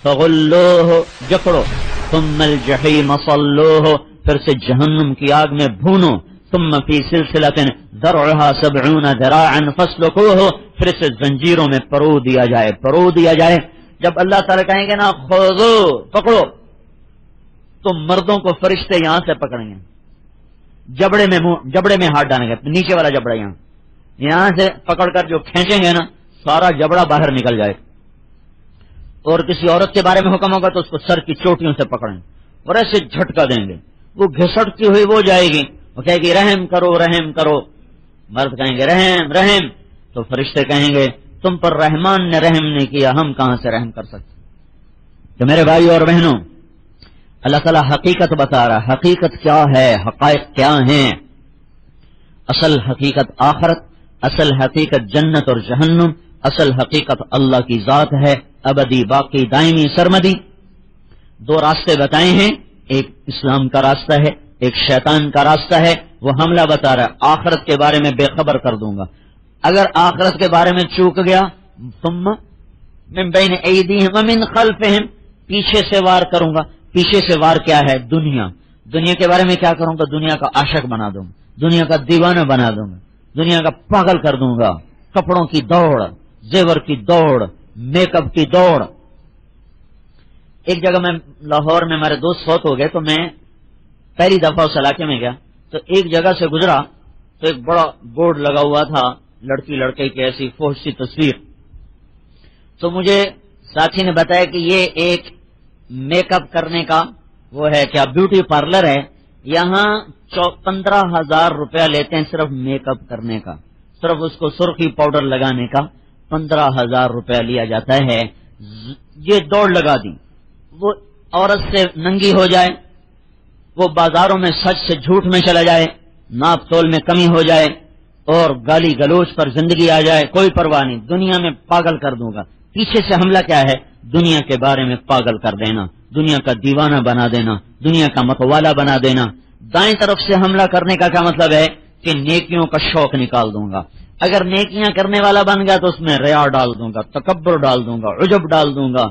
فَغُلُّوهُ، جکڑو، ثُمَّ الْجَحِيمَ صَلُّوهُ، پھر سے جہنم کی آگ میں بھونو. ثم فی سلسلۃ ذرعها 70 ذراعا فاسلکوه، پھر سے زنجیروں میں پرو دیا جائے، پرو دیا جائے. جب اللہ تعالیٰ کہیں گے نا خذو، پکڑو، تو مردوں کو فرشتے یہاں سے پکڑیں گے، جبڑے میں ہاتھ ڈالیں گے، نیچے والا جبڑا یہاں سے پکڑ کر جو کھینچیں گے نا سارا جبڑا باہر نکل جائے. اور کسی عورت کے بارے میں حکم ہوگا تو اس کو سر کی چوٹیوں سے پکڑیں اور ایسے جھٹکا دیں گے، وہ گھسٹتی ہوئی وہ جائے گی، وہ کہے گی رحم کرو رحم کرو. مرد کہیں گے رحم رحم، تو فرشتے کہیں گے تم پر رحمان نے رحم نہیں کیا، ہم کہاں سے رحم کر سکتے. تو میرے بھائی اور بہنوں، اللہ تعالیٰ حقیقت بتا رہا. حقیقت کیا ہے؟ حقائق کیا ہیں؟ اصل حقیقت آخرت، اصل حقیقت جنت اور جہنم، اصل حقیقت اللہ کی ذات ہے، ابدی باقی دائمی سرمدی. دو راستے بتائے ہیں، ایک اسلام کا راستہ ہے، ایک شیطان کا راستہ ہے. وہ حملہ بتا رہا ہے آخرت کے بارے میں بے خبر کر دوں گا. اگر آخرت کے بارے میں چوک گیا، ثم من بین ایدیہم ومن خلفہم، پیچھے سے وار کروں گا. پیچھے سے وار کیا ہے؟ دنیا. دنیا کے بارے میں کیا کروں گا؟ دنیا کا عاشق بنا دوں گا، دنیا کا دیوانہ بنا دوں گا، دنیا کا پاگل کر دوں گا. کپڑوں کی دوڑ، زیور کی دوڑ، میک اپ کی دوڑ. ایک جگہ میں لاہور میں ہمارے دوست فوت ہو گئے تو میں پہلی دفعہ اس علاقے میں گیا تو ایک جگہ سے گزرا تو ایک بڑا بورڈ لگا ہوا تھا لڑکی لڑکے کی ایسی فحش سی تصویر. تو مجھے ساتھی نے بتایا کہ یہ ایک میک اپ کرنے کا وہ ہے، کیا بیوٹی پارلر ہے. یہاں 15,000 روپیہ لیتے ہیں صرف میک اپ کرنے کا، صرف اس کو سرخی پاؤڈر لگانے کا 15,000 روپیہ لیا جاتا ہے. یہ دوڑ لگا دی، وہ عورت سے ننگی ہو جائے، وہ بازاروں میں سچ سے جھوٹ میں چلا جائے، ناپ تول میں کمی ہو جائے اور گالی گلوچ پر زندگی آ جائے، کوئی پرواہ نہیں، دنیا میں پاگل کر دوں گا. پیچھے سے حملہ کیا ہے؟ دنیا کے بارے میں پاگل کر دینا، دنیا کا دیوانہ بنا دینا، دنیا کا متوالا بنا دینا. دائیں طرف سے حملہ کرنے کا کیا مطلب ہے؟ کہ نیکیوں کا شوق نکال دوں گا. اگر نیکیاں کرنے والا بن گیا تو اس میں ریا ڈال دوں گا، تکبر ڈال دوں گا، عجب ڈال دوں گا.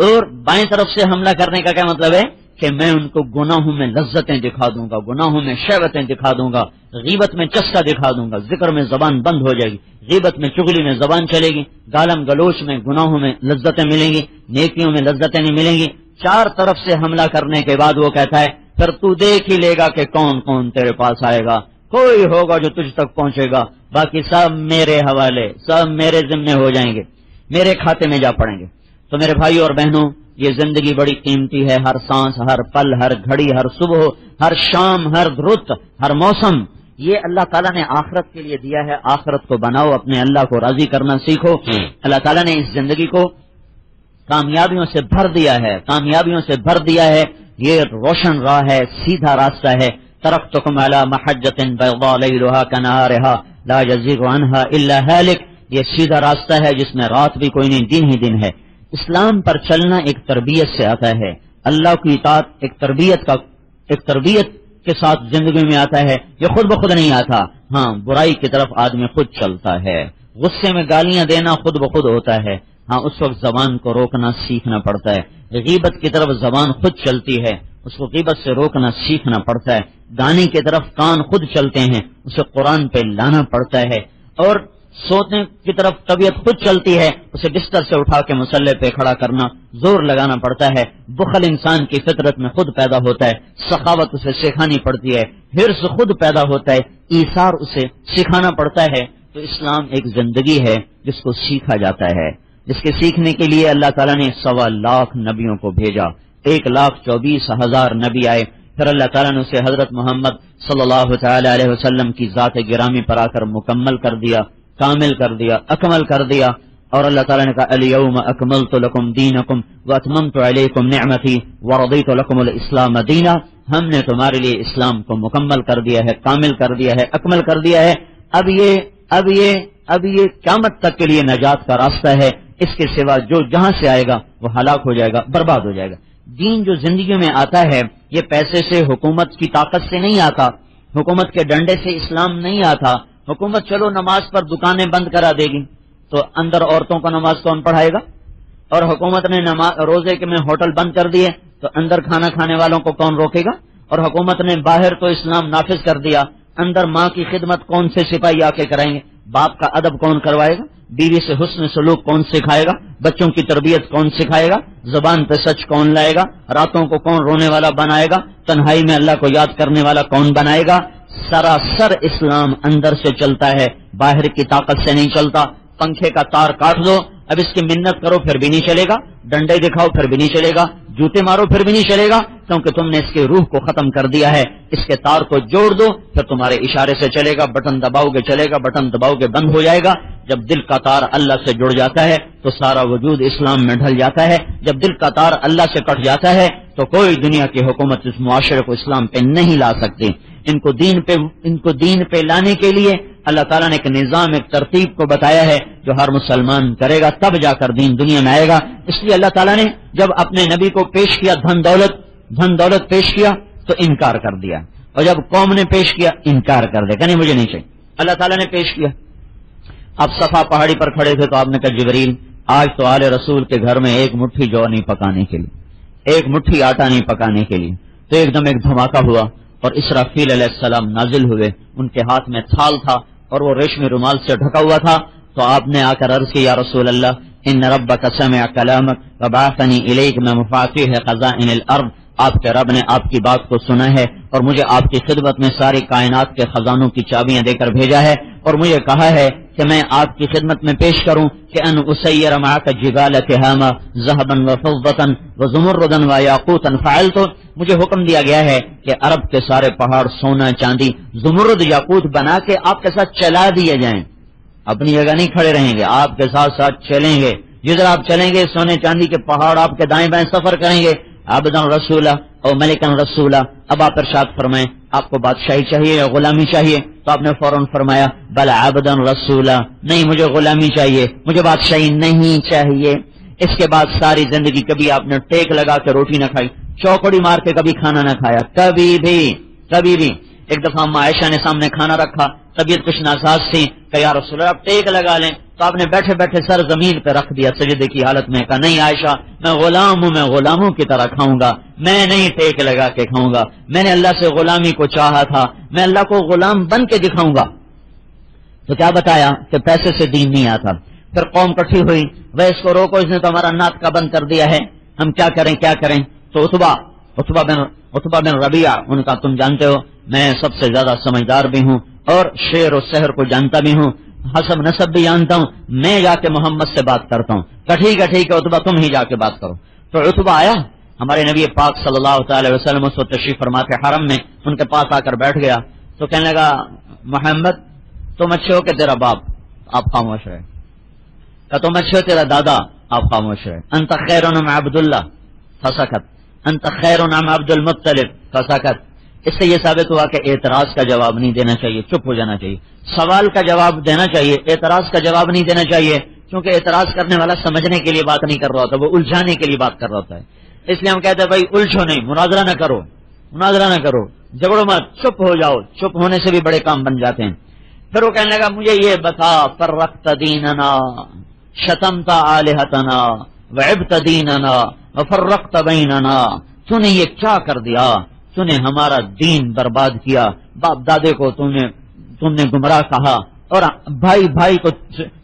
اور بائیں طرف سے حملہ کرنے کا کیا مطلب ہے؟ کہ میں ان کو گناہوں میں لذتیں دکھا دوں گا، گناہوں میں شہوتیں دکھا دوں گا، غیبت میں چسکا دکھا دوں گا، ذکر میں زبان بند ہو جائے گی، غیبت میں چغلی میں زبان چلے گی، گالم گلوچ میں گناہوں میں لذتیں ملیں گی، نیکیوں میں لذتیں نہیں ملیں گی. چار طرف سے حملہ کرنے کے بعد وہ کہتا ہے پھر تو دیکھ ہی لے گا کہ کون کون تیرے پاس آئے گا. کوئی ہوگا جو تجھ تک پہنچے گا، باقی سب میرے حوالے، سب میرے ذمے ہو جائیں گے، میرے کھاتے میں جا پڑیں گے. تو میرے بھائی اور بہنوں، یہ زندگی بڑی قیمتی ہے. ہر سانس، ہر پل، ہر گھڑی، ہر صبح، ہر شام، ہر رت، ہر موسم، یہ اللہ تعالیٰ نے آخرت کے لیے دیا ہے. آخرت کو بناؤ، اپنے اللہ کو راضی کرنا سیکھو. اللہ تعالیٰ نے اس زندگی کو کامیابیوں سے بھر دیا ہے، کامیابیوں سے بھر دیا ہے. یہ روشن راہ ہے، سیدھا راستہ ہے. ترکتکم علی محجۃ بیضاء لیلھا کنہارھا لا یزیغ عنھا الا ہالک. یہ سیدھا راستہ ہے جس میں رات بھی کوئی نہیں، دن ہی دن ہے. اسلام پر چلنا ایک تربیت سے آتا ہے. اللہ کی اطاعت ایک تربیت کے ساتھ زندگی میں آتا ہے. یہ خود بخود نہیں آتا. ہاں، برائی کی طرف آدمی خود چلتا ہے. غصے میں گالیاں دینا خود بخود ہوتا ہے. ہاں، اس وقت زبان کو روکنا سیکھنا پڑتا ہے. غیبت کی طرف زبان خود چلتی ہے، اس کو غیبت سے روکنا سیکھنا پڑتا ہے. گانے کی طرف کان خود چلتے ہیں، اسے قرآن پہ لانا پڑتا ہے. اور سونے کی طرف طبیعت خود چلتی ہے، اسے بستر سے اٹھا کے مصلے پہ کھڑا کرنا، زور لگانا پڑتا ہے. بخل انسان کی فطرت میں خود پیدا ہوتا ہے، سخاوت اسے سکھانی پڑتی ہے. حرص خود پیدا ہوتا ہے، ایثار اسے سکھانا پڑتا ہے. تو اسلام ایک زندگی ہے جس کو سیکھا جاتا ہے، جس کے سیکھنے کے لیے اللہ تعالیٰ نے 1.25 لاکھ نبیوں کو بھیجا. 1,24,000 نبی آئے. پھر اللہ تعالیٰ نے اسے حضرت محمد صلی اللہ تعالی علیہ وسلم کی ذات گرامی پر آ کر مکمل کر دیا، کامل کر دیا، اکمل کر دیا. اور اللہ تعالیٰ نے کہا الیوم اکملت لکم دینکم واتممت علیکم نعمتی ورضیت لکم الاسلام دینا. ہم نے تمہارے لیے اسلام کو مکمل کر دیا ہے، کامل کر دیا ہے، اکمل کر دیا ہے. اب یہ قیامت تک کے لیے نجات کا راستہ ہے. اس کے سوا جو جہاں سے آئے گا وہ ہلاک ہو جائے گا، برباد ہو جائے گا. دین جو زندگی میں آتا ہے یہ پیسے سے، حکومت کی طاقت سے نہیں آتا، حکومت کے ڈنڈے سے اسلام نہیں آتا. حکومت چلو نماز پر دکانیں بند کرا دے گی تو اندر عورتوں کو نماز کون پڑھائے گا؟ اور حکومت نے روزے کے میں ہوٹل بند کر دیے تو اندر کھانا کھانے والوں کو کون روکے گا؟ اور حکومت نے باہر تو اسلام نافذ کر دیا، اندر ماں کی خدمت کون سے سپاہی آ کے کرائیں گے؟ باپ کا ادب کون کروائے گا؟ بیوی سے حسن سلوک کون سکھائے گا؟ بچوں کی تربیت کون سکھائے گا؟ زبان پہ سچ کون لائے گا؟ راتوں کو کون رونے والا بنائے گا؟ تنہائی میں اللہ کو یاد کرنے والا کون بنائے گا؟ سراسر اسلام اندر سے چلتا ہے، باہر کی طاقت سے نہیں چلتا. پنکھے کا تار کاٹ دو، اب اس کی منت کرو پھر بھی نہیں چلے گا، ڈنڈے دکھاؤ پھر بھی نہیں چلے گا، جوتے مارو پھر بھی نہیں چلے گا، کیونکہ تم نے اس کی روح کو ختم کر دیا ہے. اس کے تار کو جوڑ دو پھر تمہارے اشارے سے چلے گا، بٹن دباؤ گے چلے گا، بٹن دباؤ گے بند ہو جائے گا. جب دل کا تار اللہ سے جڑ جاتا ہے تو سارا وجود اسلام میں ڈھل جاتا ہے. جب دل کا تار اللہ سے کٹ جاتا ہے تو کوئی دنیا کی حکومت اس معاشرے کو اسلام پہ نہیں لا سکتی. ان کو دین پہ لانے کے لیے اللہ تعالیٰ نے ایک نظام، ایک ترتیب کو بتایا ہے جو ہر مسلمان کرے گا تب جا کر دین دنیا میں آئے گا. اس لیے اللہ تعالیٰ نے جب اپنے نبی کو پیش کیا دھن دولت پیش کیا تو انکار کر دیا، اور جب قوم نے پیش کیا انکار کر دیا کہ نہیں مجھے نہیں چاہیے. اللہ تعالیٰ نے پیش کیا. آپ صفا پہاڑی پر کھڑے تھے تو آپ نے کہا جبریل آج تو آل رسول کے گھر میں ایک مٹھی جو نہیں پکانے کے لیے، ایک مٹھی آٹا نہیں پکانے کے لیے. تو ایک دم ایک دھماکہ ہوا اور اسرافیل علیہ السلام نازل ہوئے. ان کے ہاتھ میں تھال تھا اور وہ ریشمی رومال سے ڈھکا ہوا تھا. تو آپ نے آ کر عرض کی یا رسول اللہ ان ربک سمع کلامک وبعثنی الیک میں مفاتیح خزائن الارض. آپ کے رب نے آپ کی بات کو سنا ہے اور مجھے آپ کی خدمت میں ساری کائنات کے خزانوں کی چابیاں دے کر بھیجا ہے، اور مجھے کہا ہے کہ میں آپ کی خدمت میں پیش کروں کہ ان اسیر معک جبال تہامہ ذهبا وفضة وزمردا ویاقوتا فعلت. مجھے حکم دیا گیا ہے کہ عرب کے سارے پہاڑ سونا چاندی زمرد یاقوت بنا کے آپ کے ساتھ چلا دیے جائیں. اپنی جگہ نہیں کھڑے رہیں گے، آپ کے ساتھ ساتھ چلیں گے. جدھر آپ چلیں گے سونے چاندی کے پہاڑ آپ کے دائیں بائیں سفر کریں گے. عبدن رسولہ اور ملکن رسولہ. اب آپ ارشاد فرمائیں آپ کو بادشاہی چاہیے یا غلامی چاہیے؟ تو آپ نے فوراً فرمایا بل عبدن رسولہ، نہیں مجھے غلامی چاہیے، مجھے بادشاہی نہیں چاہیے. اس کے بعد ساری زندگی کبھی آپ نے ٹیک لگا کے روٹی نہ کھائی، چوکڑی مار کے کبھی کھانا نہ کھایا، کبھی بھی. ایک دفعہ اما عائشہ نے سامنے کھانا رکھا، طبیعت کچھ ناساز تھی کہ یا رسول اللہ آپ ٹیک لگا لیں. تو آپ نے بیٹھے بیٹھے سر زمین پہ رکھ دیا سجدے کی حالت میں. کہا نہیں عائشہ میں غلام ہوں، میں غلاموں کی طرح کھاؤں گا، میں نہیں ٹیک لگا کے کھاؤں گا. میں نے اللہ سے غلامی کو چاہا تھا، میں اللہ کو غلام بن کے دکھاؤں گا. تو کیا بتایا کہ پیسے سے دین نہیں آتا. پھر قوم کٹھی ہوئی، وہ اس کو روکو، اس نے تو ہمارا نعت کا بند کر دیا ہے، ہم کیا کریں. تو عتبہ بن ربیعہ ان کا تم جانتے ہو میں سب سے زیادہ سمجھدار بھی ہوں اور شعر و سحر کو جانتا بھی ہوں، حسب نسب بھی جانتا ہوں، میں جا کے محمد سے بات کرتا ہوں. ٹھیک ہے عتبہ تم ہی جا کے بات کرو. تو عتبہ آیا، ہمارے نبی پاک صلی اللہ تعالی وسلم اس وقت تشریف فرما کے حرم میں ان کے پاس آ کر بیٹھ گیا. تو کہنے لگا محمد تم اچھے ہو کہ تیرا باپ؟ آپ خاموش رہے. کہ تم اچھے ہو تیرا دادا؟ آپ خاموش رہے. انت خیر ام عبداللہ؟ فسکت. انت خیر ام عبد المطلب؟ فسکت. اس سے یہ ثابت ہوا کہ اعتراض کا جواب نہیں دینا چاہیے، چپ ہو جانا چاہیے. سوال کا جواب دینا چاہیے، اعتراض کا جواب نہیں دینا چاہیے، کیونکہ اعتراض کرنے والا سمجھنے کے لیے بات نہیں کر رہا ہوتا، وہ الجھانے کے لیے بات کر رہا ہوتا ہے. اس لیے ہم کہتے ہیں بھائی الجھو نہیں، مناظرہ نہ کرو، جھگڑو مت، چپ ہو جاؤ. چپ ہونے سے بھی بڑے کام بن جاتے ہیں. پھر وہ کہنے لگا مجھے یہ بتا فرقت دیننا شتمت آلہتنا وعبت دیننا وفرقت بیننا. تو نے یہ کیا کر دیا؟ تو نے ہمارا دین برباد کیا، باپ دادے کو تم نے گمراہ کہا اور بھائی کو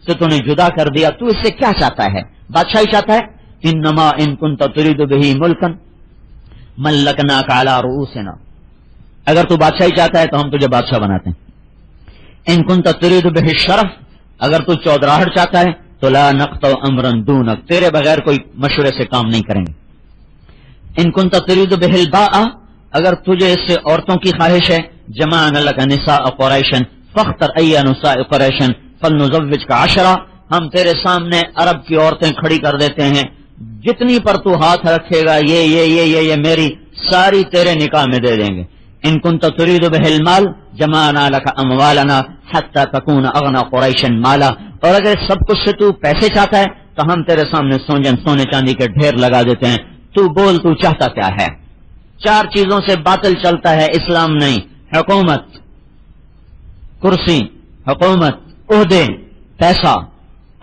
سے تو نے جدا کر دیا. تو اس سے کیا چاہتا ہے؟ بادشاہی چاہتا ہے؟ انما ان كنت تريد به ملكا ملكناك على رؤوسنا. اگر تو بادشاہی چاہتا ہے تو ہم تجھے بادشاہ بناتے ہیں. ان كنت تريد به الشرف، اگر تو چودراہٹ چاہتا ہے تو لا نقطع امرا دونك، تیرے بغیر کوئی مشورے سے کام نہیں کریں گے. ان كنت تريد به الباء، اگر تجھے اس سے عورتوں کی خواہش ہے جمعنا لك نساء قریش فاختر ای نساء قریش فلنزوجك 10، ہم تیرے سامنے عرب کی عورتیں کھڑی کر دیتے ہیں، جتنی پر تو ہاتھ رکھے گا یہ میری ساری تیرے نکاح میں دے دیں گے. ان کنت تريد به المال جمعنا لك اموالنا حتى تكون اغنى قريش مالا. اور اگر سب کچھ سے تو پیسے چاہتا ہے تو ہم تیرے سامنے سونے چاندی کے ڈھیر لگا دیتے ہیں. تو بول تو چاہتا کیا ہے؟ 4 چیزوں سے باطل چلتا ہے، اسلام نہیں. حکومت، کرسی، حکومت، عہدے، پیسہ،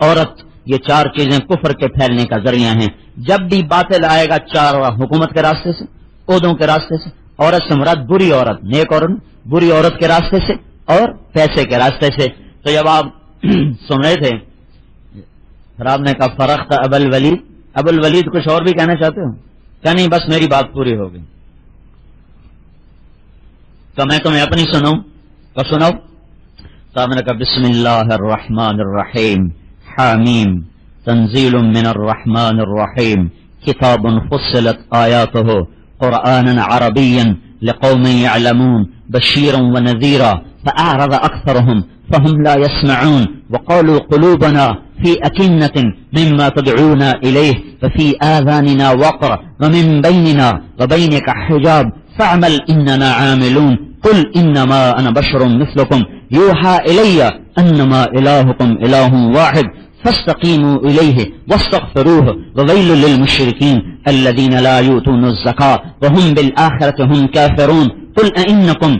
عورت، یہ 4 چیزیں کفر کے پھیلنے کا ذریعہ ہیں. جب بھی باطل آئے گا 4، حکومت کے راستے سے، عہدوں کے راستے سے، عورت سے مراد بری عورت، نیک عورت، بری عورت کے راستے سے، اور پیسے کے راستے سے. تو جب آپ سن رہے تھے پھر آپ نے کہا فرق تھا ابو الولید کچھ اور بھی کہنا چاہتے ہو؟ کیا نہیں بس میری بات پوری ہو گئی تو میں تمہیں اپنی سناؤں تو سناؤ. تو آپ نے کہا بسم اللہ الرحمن الرحیم حامیم تنزیل من الرحمن الرحیم کتاب فصلت آیاته قرآنا عربيا لقوم يعلمون بشيرا ونذيرا فأعرض أكثرهم فهم لا يسمعون وقالوا قلوبنا في أكنة مما تدعونا إليه ففي آذاننا وقر ومن بيننا وبينك حجاب فاعمل إننا عاملون قل إنما أنا بشر مثلكم يوحى إلي أنما إلهكم إله واحد فاستقيموا إليه واستغفروه وويل للمشركين الذين لا يؤتون الزكاة وهم بالآخرة هم كافرون قل أئنكم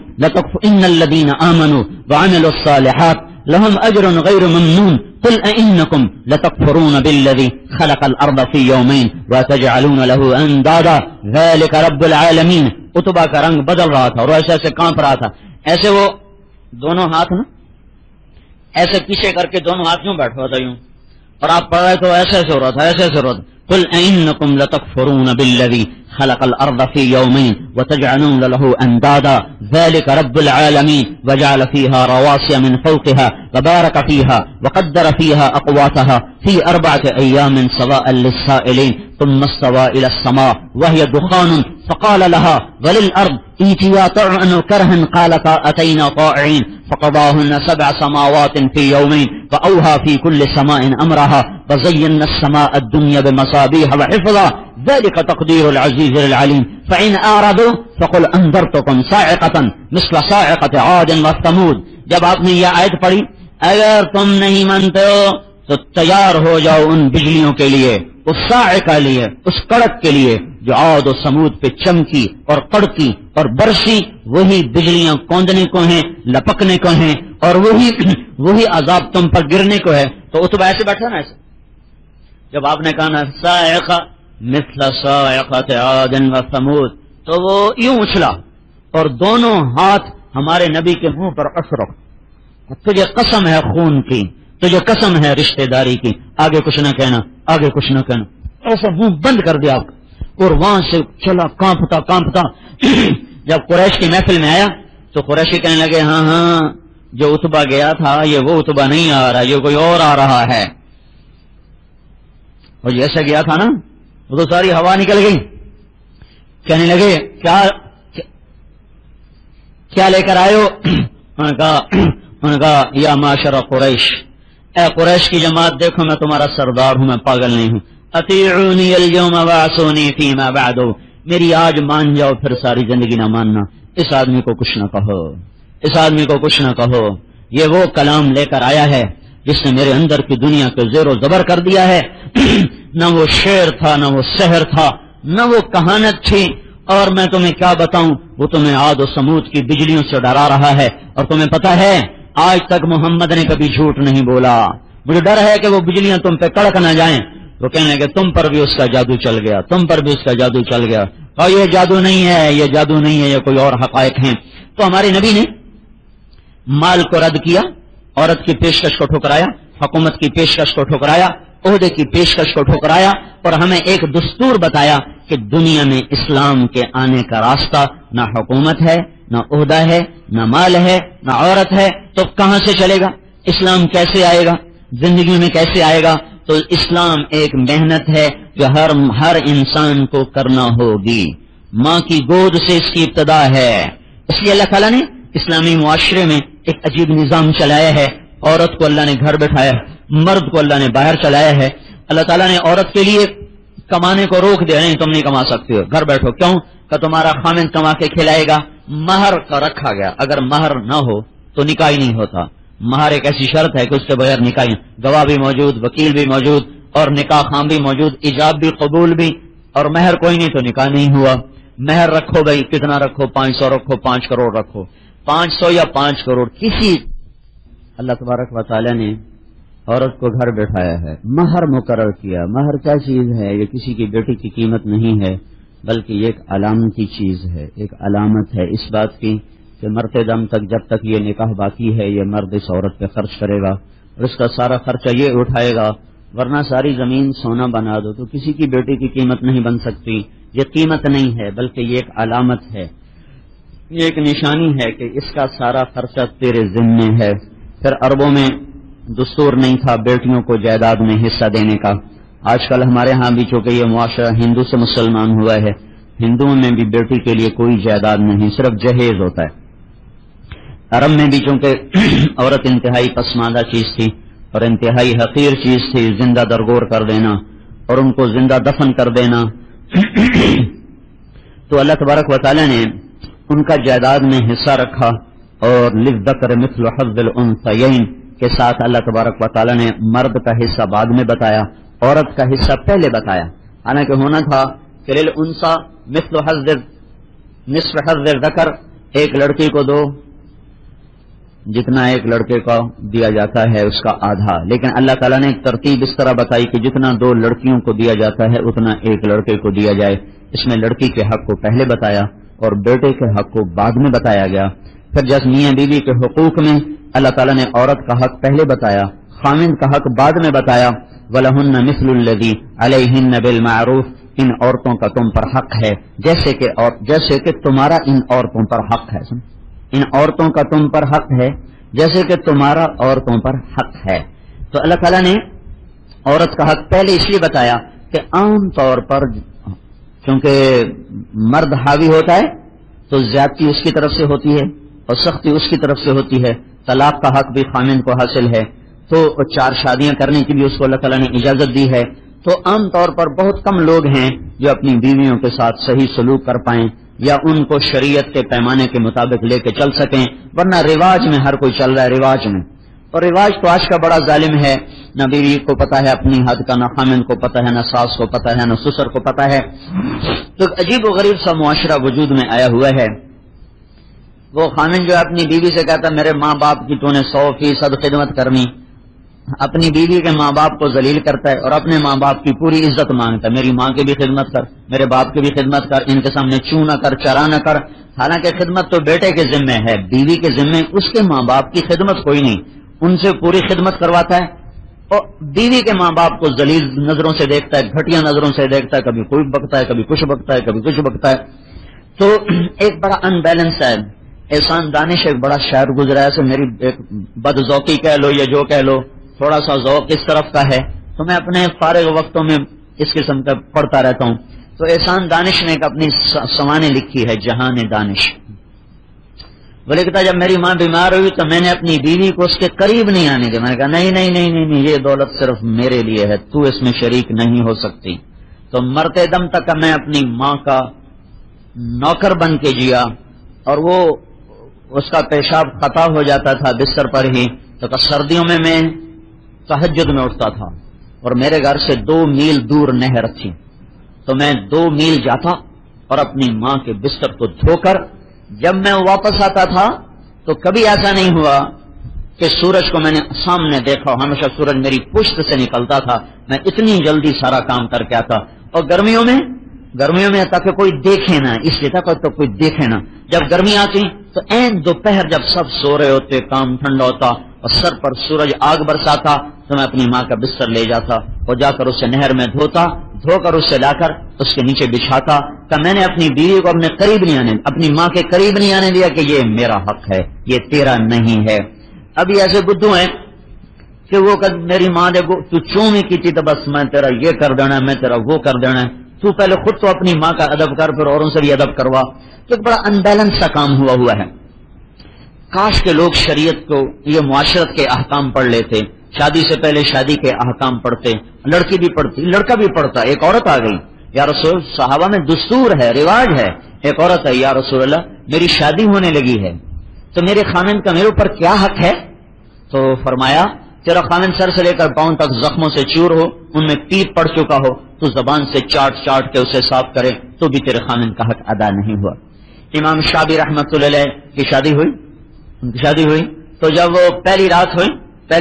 إن الذين آمنوا وعملوا الصالحات لهم أجر غير ممنون قل أئنكم لتكفرون بالذي خلق الأرض في يومين وتجعلون له أندادا ذلك رب العالمين. اتبا کا رنگ بدل رہا تھا اور ایسے کانپ رہا تھا. ایسے وہ دونوں ہاتھ نا ایسے پیچھے کر کے دونوں ہاتھ کیوں بیٹھا تھا یوں، اور آپ پڑھ رہے تو ایسے ہو رہا تھا، ایسے ہو رہا تھا. قل أئنكم لتكفرون بالذي خلق الأرض في يومين وتجعلون له أندادا ذلك رب العالمين وجعل فيها رواسي من فوقها وبارك فيها وقدر فيها أقواتها في 4 أيام سواء للسائلين ثم استوى إلى السماء وهي دخان فقال لها وللأرض ائتيا طوعا كرها قالتا أتينا طائعين فقضاهن 7 سماوات في يومين وأوحى في كل سماء أمرها وزينا السماء الدنيا بمصابيح وحفظا ذلك تقدير العزيز العليم فإن أعرضوا فقل أنذرتكم صاعقة مثل صاعقة عاد وثمود. جب آپ نے یہ آیت پڑھی اگر تم نہیں مانتے ہو تو تیار ہو جاؤ ان بجلیوں کے لیے، اس صاعقہ لیے، اس کڑک کے لیے جو عاد و سمود پہ چمکی اور کڑکی اور برسی. وہی بجلیاں کوندنے کو ہیں، لپکنے کو ہیں، اور وہی عذاب تم پر گرنے کو ہے. تو اتبا ایسے بیٹھا نا ایسے. جب آپ نے کہا نا صاعقہ مثل صاعقۃ عاد و ثمود تو وہ یوں اچھلا اور دونوں ہاتھ ہمارے نبی کے منہ پر اثر. تجھے قسم ہے خون کی، تجھے قسم ہے رشتہ داری کی، آگے کچھ نہ کہنا، آگے کچھ نہ کہنا. ایسا منہ بند کر دیا آپ اور وہاں سے چلا کانپتا. جب قریش کی محفل میں آیا تو قریشی کہنے لگے ہاں جو اتبا گیا تھا یہ وہ اتبا نہیں آ رہا، یہ کوئی اور آ رہا ہے. اور جیسا گیا تھا نا وہ تو ساری ہوا نکل گئی. کہنے لگے کیا لے کر آئے ہو؟ انہوں نے کہا یا معاشر قریش، اے قریش کی جماعت دیکھو میں تمہارا سردار ہوں، میں پاگل نہیں ہوں. اطیعونی اليوم وعصونی فیما بعد، میری آج مان جاؤ پھر ساری زندگی نہ ماننا. اس آدمی کو کچھ نہ کہو، اس آدمی کو کچھ نہ کہو. یہ وہ کلام لے کر آیا ہے جس نے میرے اندر کی دنیا کو زیر و زبر کر دیا ہے. نہ وہ شعر تھا، نہ وہ سحر تھا، نہ وہ کہانت تھی. اور میں تمہیں کیا بتاؤں، وہ تمہیں عاد و سمود کی بجلیوں سے ڈرا رہا ہے. اور تمہیں پتا ہے آج تک محمد نے کبھی جھوٹ نہیں بولا. مجھے ڈر ہے کہ وہ بجلیاں تم پہ کڑک نہ جائیں. وہ کہنے کہ تم پر بھی اس کا جادو چل گیا، تم پر بھی اس کا جادو چل گیا. اور یہ جادو نہیں ہے، یہ جادو نہیں ہے، یہ کوئی اور حقائق ہیں. تو ہمارے نبی نے مال کو رد کیا، عورت کی پیشکش کو ٹھکرایا، حکومت کی پیشکش کو ٹھکرایا، عہدے کی پیشکش کو ٹھکرایا، اور ہمیں ایک دستور بتایا کہ دنیا میں اسلام کے آنے کا راستہ نہ حکومت ہے، نہ عہدہ ہے، نہ مال ہے، نہ عورت ہے. تو کہاں سے چلے گا اسلام؟ کیسے آئے گا زندگی میں؟ کیسے آئے گا؟ تو اسلام ایک محنت ہے جو ہر انسان کو کرنا ہوگی. ماں کی گود سے اس کی ابتدا ہے. اس لیے اللہ تعالیٰ نے اسلامی معاشرے میں ایک عجیب نظام چلایا ہے. عورت کو اللہ نے گھر بٹھایا، مرد کو اللہ نے باہر چلایا ہے. اللہ تعالیٰ نے عورت کے لیے کمانے کو روک دیا, نہیں تم نہیں کما سکتے ہو, گھر بیٹھو. کیوں کہ تمہارا خامند کما کے کھلائے گا. مہر کا رکھا گیا, اگر مہر نہ ہو تو نکاح نہیں ہوتا. مہر ایک ایسی شرط ہے کہ اس کے بغیر نکاح, گواہ بھی موجود, وکیل بھی موجود, اور نکاح خام بھی موجود, ایجاب بھی قبول بھی, اور مہر کوئی نہیں تو نکاح نہیں ہوا. مہر رکھو بھائی, کتنا رکھو, 500 رکھو, 5 کروڑ رکھو, 500 یا 5 کروڑ, کسی. اللہ تبارک و تعالی نے عورت کو گھر بیٹھایا ہے, مہر مقرر کیا. مہر کیا چیز ہے؟ یہ کسی کی بیٹی کی قیمت نہیں ہے, بلکہ یہ ایک علامتی چیز ہے, ایک علامت ہے اس بات کی کہ مرتے دم تک جب تک یہ نکاح باقی ہے یہ مرد اس عورت پہ خرچ کرے گا, اور اس کا سارا خرچہ یہ اٹھائے گا. ورنہ ساری زمین سونا بنا دو تو کسی کی بیٹی کی قیمت نہیں بن سکتی. یہ قیمت نہیں ہے بلکہ یہ ایک علامت ہے, یہ ایک نشانی ہے کہ اس کا سارا خرچہ تیرے ذمے ہے. پھر عربوں میں دستور نہیں تھا بیٹیوں کو جائیداد میں حصہ دینے کا. آج کل ہمارے ہاں بھی چونکہ یہ معاشرہ ہندو سے مسلمان ہوا ہے, ہندوؤں میں بھی بیٹی کے لیے کوئی جائیداد نہیں, صرف جہیز ہوتا ہے. عرب میں بھی چونکہ عورت انتہائی پسماندہ چیز تھی اور انتہائی حقیر چیز تھی, زندہ درگور کر دینا اور ان کو زندہ دفن کر دینا. تو اللہ تبارک و تعالی نے ان کا جائیداد میں حصہ رکھا, اور للذکر مثل حظ الانثیین کے ساتھ اللہ تبارک و تعالی نے مرد کا حصہ بعد میں بتایا, عورت کا حصہ پہلے بتایا. حالانکہ ہونا تھا کہ للانثی مثل حظ نصف حظ الذکر, ایک لڑکی کو دو جتنا ایک لڑکے کو دیا جاتا ہے اس کا آدھا, لیکن اللہ تعالیٰ نے ایک ترتیب اس طرح بتائی کہ جتنا 2 لڑکیوں کو دیا جاتا ہے اتنا ایک لڑکے کو دیا جائے. اس میں لڑکی کے حق کو پہلے بتایا اور بیٹے کے حق کو بعد میں بتایا گیا. پھر جس میاں بیوی کے حقوق میں اللہ تعالیٰ نے عورت کا حق پہلے بتایا, خامند کا حق بعد میں بتایا. وَلَهُنَّ مِثْلُ الَّذِي عَلَيْهِنَّ بِالْمَعْرُوفِ, ان عورتوں کا تم پر حق ہے جیسے کہ تمہارا ان عورتوں پر حق ہے. ان عورتوں کا تم پر حق ہے جیسے کہ تمہارا عورتوں پر حق ہے. تو اللہ تعالیٰ نے عورت کا حق پہلے اس لیے بتایا کہ عام طور پر چونکہ مرد حاوی ہوتا ہے تو زیادتی اس کی طرف سے ہوتی ہے اور سختی اس کی طرف سے ہوتی ہے. طلاق کا حق بھی خامند کو حاصل ہے, تو 4 شادیاں کرنے کی بھی اس کو اللہ تعالیٰ نے اجازت دی ہے. تو عام طور پر بہت کم لوگ ہیں جو اپنی بیویوں کے ساتھ صحیح سلوک کر پائیں یا ان کو شریعت کے پیمانے کے مطابق لے کے چل سکیں, ورنہ رواج میں ہر کوئی چل رہا ہے رواج میں. اور رواج تو آج کا بڑا ظالم ہے, نہ بیوی کو پتا ہے اپنی حد کا, نہ خامند کو پتا ہے, نہ ساس کو پتا ہے, نہ سسر کو پتا ہے. تو عجیب و غریب سا معاشرہ وجود میں آیا ہوا ہے. وہ خامند جو اپنی بیوی سے کہتا میرے ماں باپ کی تو نے 100% خدمت کرنی, اپنی بیوی کے ماں باپ کو ذلیل کرتا ہے اور اپنے ماں باپ کی پوری عزت مانگتا ہے, میری ماں کی بھی خدمت کر, میرے باپ کی بھی خدمت کر, ان کے سامنے چوں نہ کر, چرا نہ کر. حالانکہ خدمت تو بیٹے کے ذمے ہے, بیوی کے ذمے اس کے ماں باپ کی خدمت کوئی نہیں, ان سے پوری خدمت کرواتا ہے. اور بیوی کے ماں باپ کو ذلیل نظروں سے دیکھتا ہے, گھٹیا نظروں سے دیکھتا ہے, کبھی کوئی بکتا ہے, کبھی کچھ بکتا ہے, کبھی کچھ بکتا ہے. تو ایک بڑا ان بیلنس ہے. احسان دانش ایک بڑا شاعر گزرا ہے, میری ایک بد ذوقی کہہ لو یا جو کہہ لو, تھوڑا سا ذوق اس طرف کا ہے تو میں اپنے فارغ وقتوں میں اس قسم کا پڑھتا رہتا ہوں. تو احسان دانش نے ایک اپنی سوانح لکھی ہے, جہان دانش. وہ لکھتا جب میری ماں بیمار ہوئی تو میں نے اپنی بیوی کو اس کے قریب نہیں آنے دیا. میں نے کہا نہیں نہیں نہیں نہیں نہیں, یہ دولت صرف میرے لیے ہے, تو اس میں شریک نہیں ہو سکتی. تو مرتے دم تک میں اپنی ماں کا نوکر بن کے جیا, اور وہ اس کا پیشاب خطا ہو جاتا تھا بستر پر ہی. تو سردیوں میں تہجد میں اٹھتا تھا اور میرے گھر سے 2 میل دور نہر تھی, تو میں 2 میل جاتا اور اپنی ماں کے بستر کو دھو کر جب میں واپس آتا تھا تو کبھی ایسا نہیں ہوا کہ سورج کو میں نے سامنے دیکھا. ہمیشہ سورج میری پشت سے نکلتا تھا, میں اتنی جلدی سارا کام کر کے آتا. اور گرمیوں میں تاکہ کوئی دیکھے نہ, اس لیے تھا تو کوئی دیکھے نہ. جب گرمی آتی تو این دوپہر جب سب سو رہے ہوتے, کام ٹھنڈا ہوتا اور سر پر سورج آگ برساتا, تو میں اپنی ماں کا بستر لے جاتا اور جا کر اسے نہر میں دھو کر اسے لا کر اس کے نیچے بچھاتا. کہ میں نے اپنی بیوی کو اپنے قریب نہیں آنے, اپنی ماں کے قریب نہیں آنے دیا کہ یہ میرا حق ہے, یہ تیرا نہیں ہے. ابھی ایسے بدھو ہیں کہ وہ میری ماں نے تو چوں نہیں کی تھی تو بس میں تیرا یہ کر دینا, میں تیرا وہ کر دینا. تو پہلے خود تو اپنی ماں کا ادب کر, پھر اوروں سے بھی ادب کروا. تو ایک بڑا انبیلنس سا کام ہوا ہے. کاش کے لوگ شریعت کو, یہ معاشرت کے احکام پڑھ لیتے شادی سے پہلے شادی کے احکام پڑھتے، لڑکی بھی پڑھتی، لڑکا بھی پڑھتا. ایک عورت آ گئی، یا رسول، صحابہ میں دستور ہے، رواج ہے. ایک عورت ہے، یا رسول اللہ میری شادی ہونے لگی ہے تو میرے خامن کا میرے اوپر کیا حق ہے؟ تو فرمایا تیرا خامن سر سے لے کر پاؤں تک زخموں سے چور ہو، ان میں پیپ پڑ چکا ہو، تو زبان سے چاٹ چاٹ کے اسے صاف کرے تو بھی تیرے خامن کا حق ادا نہیں ہوا. امام شافعی رحمۃ اللہ علیہ کی شادی ہوئی، ان کی شادی ہوئی تو جب وہ پہلی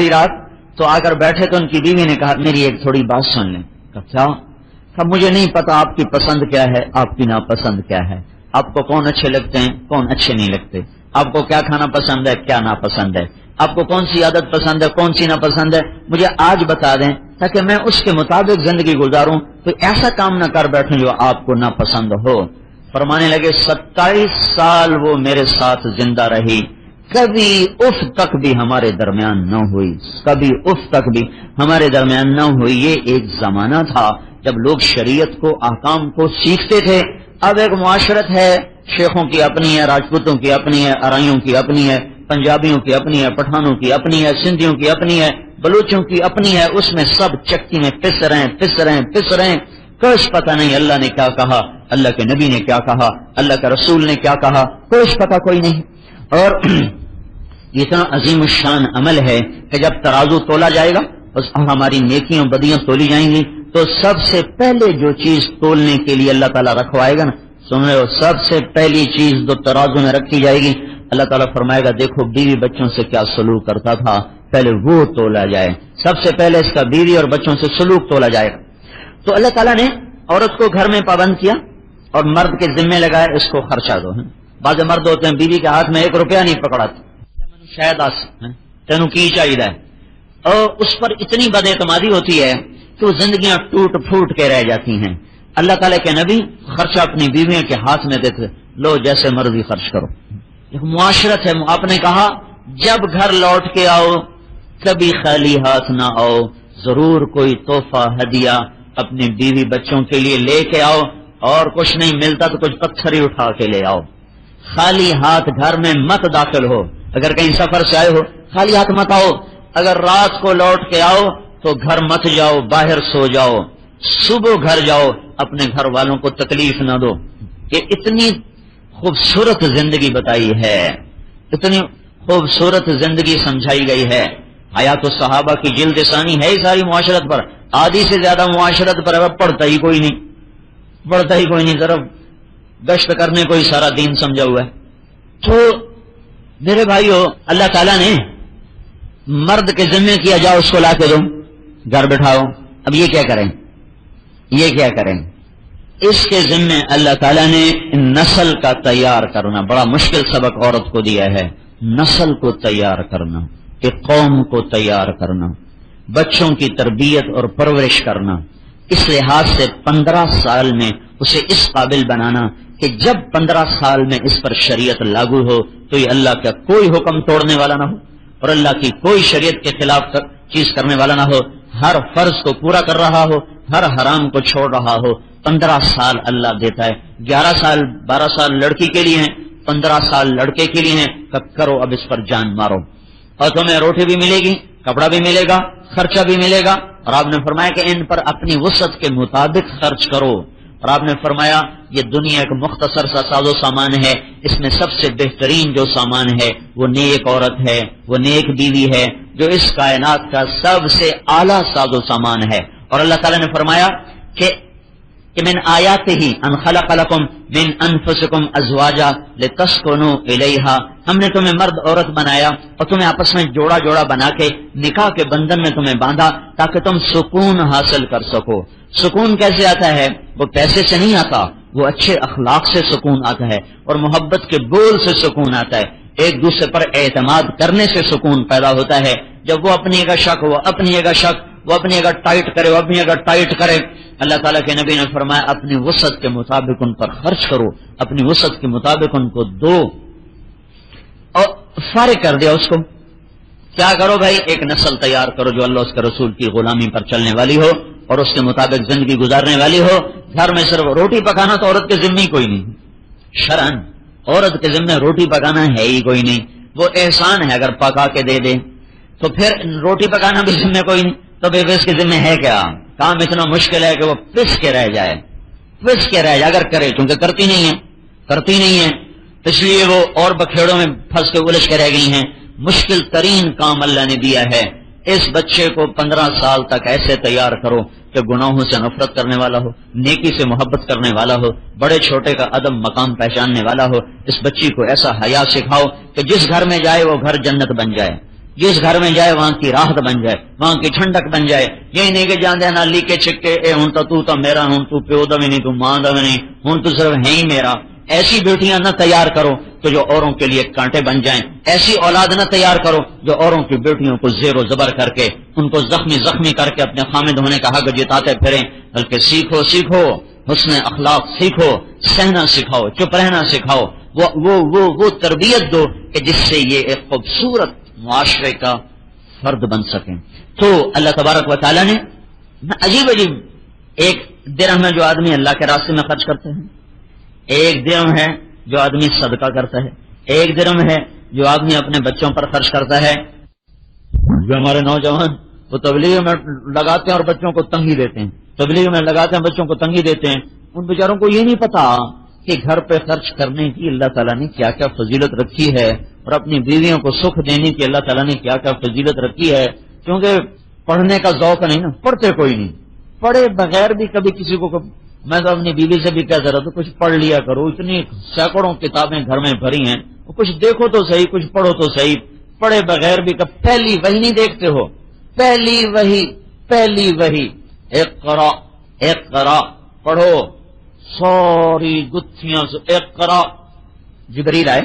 رات تو آ کر بیٹھے تو ان کی بیوی نے کہا میری ایک تھوڑی بات سن لیں. کہا مجھے نہیں پتا آپ کی پسند کیا ہے، آپ کی ناپسند کیا ہے، آپ کو کون اچھے لگتے ہیں، کون اچھے نہیں لگتے، آپ کو کیا کھانا پسند ہے، کیا ناپسند ہے، آپ کو کون سی عادت پسند ہے، کون سی ناپسند ہے، مجھے آج بتا دیں تاکہ میں اس کے مطابق زندگی گزاروں، تو ایسا کام نہ کر بیٹھوں جو آپ کو ناپسند ہو. فرمانے لگے 27 سال وہ میرے ساتھ زندہ رہی، کبھی اف تک بھی ہمارے درمیان نہ ہوئی، کبھی اف تک بھی ہمارے درمیان نہ ہوئی. یہ ایک زمانہ تھا جب لوگ شریعت کو، احکام کو سیکھتے تھے. اب ایک معاشرت ہے، شیخوں کی اپنی ہے، راجپوتوں کی اپنی ہے، ارائیوں کی اپنی ہے، پنجابیوں کی اپنی ہے، پٹھانوں کی اپنی ہے، سندھیوں کی اپنی ہے، بلوچوں کی اپنی ہے. اس میں سب چکی میں پس رہے ہیں. کچھ پتہ نہیں اللہ نے کیا کہا، اللہ کے نبی نے کیا کہا، اللہ کے رسول نے کیا کہا، کچھ پتہ کوئی نہیں. اور اتنا عظیم الشان عمل ہے کہ جب ترازو تولا جائے گا اور ہماری نیکیاں بدیاں تولی جائیں گی تو سب سے پہلے جو چیز تولنے کے لیے اللہ تعالیٰ رکھوائے گا نا، سن رہے ہو، سب سے پہلی چیز جو ترازو میں رکھی جائے گی، اللہ تعالیٰ فرمائے گا دیکھو بیوی بچوں سے کیا سلوک کرتا تھا، پہلے وہ تولا جائے. سب سے پہلے اس کا بیوی اور بچوں سے سلوک تولا جائے گا. تو اللہ تعالیٰ نے عورت کو گھر میں پابند کیا اور مرد کے ذمے لگائے اس کو خرچہ دو. بعض مرد ہوتے ہیں بیوی کے ہاتھ میں 1 روپیہ نہیں پکڑاتے، شاید تینوں کی چاہیے، اور اس پر اتنی بد اعتمادی ہوتی ہے کہ وہ زندگیاں ٹوٹ پھوٹ کے رہ جاتی ہیں. اللہ تعالیٰ کے نبی خرچہ اپنی بیویوں کے ہاتھ میں دیتے، لو جیسے مرضی خرچ کرو. ایک معاشرت ہے. آپ نے کہا جب گھر لوٹ کے آؤ کبھی خالی ہاتھ نہ آؤ، ضرور کوئی تحفہ ہدیہ اپنے بیوی بچوں کے لیے لے کے آؤ، اور کچھ نہیں ملتا تو کچھ پتھر ہی اٹھا کے لے آؤ. خالی ہاتھ گھر میں مت داخل ہو. اگر کہیں سفر سے آئے ہو خالی ہاتھ مت آؤ. اگر رات کو لوٹ کے آؤ تو گھر مت جاؤ، باہر سو جاؤ. صبح گھر جاؤ، اپنے گھر والوں کو تکلیف نہ دو. یہ اتنی خوبصورت زندگی بتائی ہے، اتنی خوبصورت زندگی سمجھائی گئی ہے. حیات الصحابہ کی جلد ثانی ہے ہی ساری معاشرت پر. آدھی سے زیادہ معاشرت پر اب پڑھتا ہی کوئی نہیں، طرف گشت کرنے کو ہی سارا دین سمجھا ہوا ہے. تو میرے بھائیو، اللہ تعالیٰ نے مرد کے ذمے کیا جاؤ اس کو لا کے دو، گھر بٹھاؤ. اب یہ کیا کریں؟ اس کے ذمے اللہ تعالیٰ نے نسل کا تیار کرنا، بڑا مشکل سبق عورت کو دیا ہے. نسل کو تیار کرنا، ایک قوم کو تیار کرنا، بچوں کی تربیت اور پرورش کرنا. اس لحاظ سے 15 سال میں اسے اس قابل بنانا کہ جب 15 سال میں اس پر شریعت لاگو ہو تو یہ اللہ کا کوئی حکم توڑنے والا نہ ہو اور اللہ کی کوئی شریعت کے خلاف چیز کرنے والا نہ ہو، ہر فرض کو پورا کر رہا ہو، ہر حرام کو چھوڑ رہا ہو. 15 سال اللہ دیتا ہے. 11 سال 12 سال لڑکی کے لیے ہیں، 15 سال لڑکے کے لیے ہیں. کرو اب اس پر جان مارو، اور تمہیں روٹی بھی ملے گی، کپڑا بھی ملے گا، خرچہ بھی ملے گا. اور آپ نے فرمایا کہ ان پر اپنی وسعت کے مطابق خرچ کرو. اور آپ نے فرمایا یہ دنیا ایک مختصر سا ساز و سامان ہے، اس میں سب سے بہترین جو سامان ہے وہ نیک عورت ہے، وہ نیک بیوی ہے، جو اس کائنات کا سب سے اعلیٰ ساز و سامان ہے. اور اللہ تعالیٰ نے فرمایا کہ من آیاتہ ان خلق لکم من انفسکم ازواجا لتسکنوا الیہا، ہم نے تمہیں مرد عورت بنایا اور تمہیں آپس میں جوڑا جوڑا بنا کے نکاح کے بندھن میں تمہیں باندھا تاکہ تم سکون حاصل کر سکو. سکون کیسے آتا ہے؟ وہ پیسے سے نہیں آتا، وہ اچھے اخلاق سے سکون آتا ہے اور محبت کے بول سے سکون آتا ہے. ایک دوسرے پر اعتماد کرنے سے سکون پیدا ہوتا ہے. جب وہ اپنی جگہ شک، وہ اپنی جگہ شک، وہ اپنی جگہ ٹائٹ کرے، وہ اپنی جگہ ٹائٹ کرے. اللہ تعالیٰ کے نبی نے فرمایا اپنی وسعت کے مطابق ان پر خرچ کرو، اپنی وسعت کے مطابق ان کو دو. اور فارغ کر دیا اس کو. کیا کرو بھائی؟ ایک نسل تیار کرو جو اللہ اس کے رسول کی غلامی پر چلنے والی ہو اور اس کے مطابق زندگی گزارنے والی ہو. گھر میں صرف روٹی پکانا تو عورت کے ذمہ ہی کوئی نہیں، شرعن عورت کے ذمہ روٹی پکانا ہے ہی کوئی نہیں. وہ احسان ہے اگر پکا کے دے دے، تو پھر روٹی پکانا بھی ذمہ کوئی نہیں، تو بے اس کے ذمہ ہے کیا؟ کام اتنا مشکل ہے کہ وہ پس کے رہ جائے اگر کرے، کیونکہ کرتی نہیں ہے تو اس لیے وہ اور بکھیڑوں میں پھنس کے الجھ کے رہ گئی ہیں۔ مشکل ترین کام اللہ نے دیا ہے، اس بچے کو 15 سال تک ایسے تیار کرو کہ گناہوں سے نفرت کرنے والا ہو، نیکی سے محبت کرنے والا ہو، بڑے چھوٹے کا ادب مقام پہچاننے والا ہو۔ اس بچی کو ایسا حیا سکھاؤ کہ جس گھر میں جائے وہ گھر جنت بن جائے، جس گھر میں جائے وہاں کی راحت بن جائے، وہاں کی ٹھنڈک بن جائے۔ یہی نہیں کہ جان دے نالی کے چھکے اے ہوں تو میرا ہوں، تو پیو دا بھی نہیں، تو ماں دا بھی نہیں، ہوں تو صرف ہے ہی میرا۔ ایسی بیٹیاں نہ تیار کرو تو جو اوروں کے لیے کانٹے بن جائیں، ایسی اولاد نہ تیار کرو جو اوروں کی بیٹیوں کو زیر و زبر کر کے، ان کو زخمی کر کے اپنے خامد ہونے کا حق جتاتے پھریں۔ بلکہ سیکھو حسن اخلاق سیکھو، سہنا سکھاؤ، چپ رہنا سکھاؤ، وہ تربیت دو کہ جس سے یہ ایک خوبصورت معاشرے کا فرد بن سکیں۔ تو اللہ تبارک و تعالیٰ نے عجیب ایک درہم ہے جو آدمی اللہ کے راستے میں خرچ کرتے ہیں، ایک درہم ہے جو آدمی صدقہ کرتا ہے، ایک درہم ہے جو آدمی اپنے بچوں پر خرچ کرتا ہے۔ جو ہمارے نوجوان وہ تبلیغ میں لگاتے ہیں اور بچوں کو تنگی دیتے ہیں، ان بیچاروں کو یہ نہیں پتا کہ گھر پہ خرچ کرنے کی اللہ تعالیٰ نے کیا کیا فضیلت رکھی ہے، اور اپنی بیویوں کو سکھ دینے کی اللہ تعالیٰ نے کیا کیا فضیلت رکھی ہے۔ کیونکہ پڑھنے کا ذوق نہیں نا، پڑھتے کوئی نہیں، پڑھے بغیر بھی کبھی کسی کو میں تو اپنی بیوی سے بھی کہتا رہا تو کچھ پڑھ لیا کرو، اتنی سینکڑوں کتابیں گھر میں بھری ہیں، کچھ دیکھو تو صحیح، کچھ پڑھو تو صحیح۔ پڑھے بغیر بھی پہلی وہی نہیں دیکھتے ہو، پہلی وہی اقرا پڑھو، سوری گتھیاں سے اقرا۔ جبریل آئے،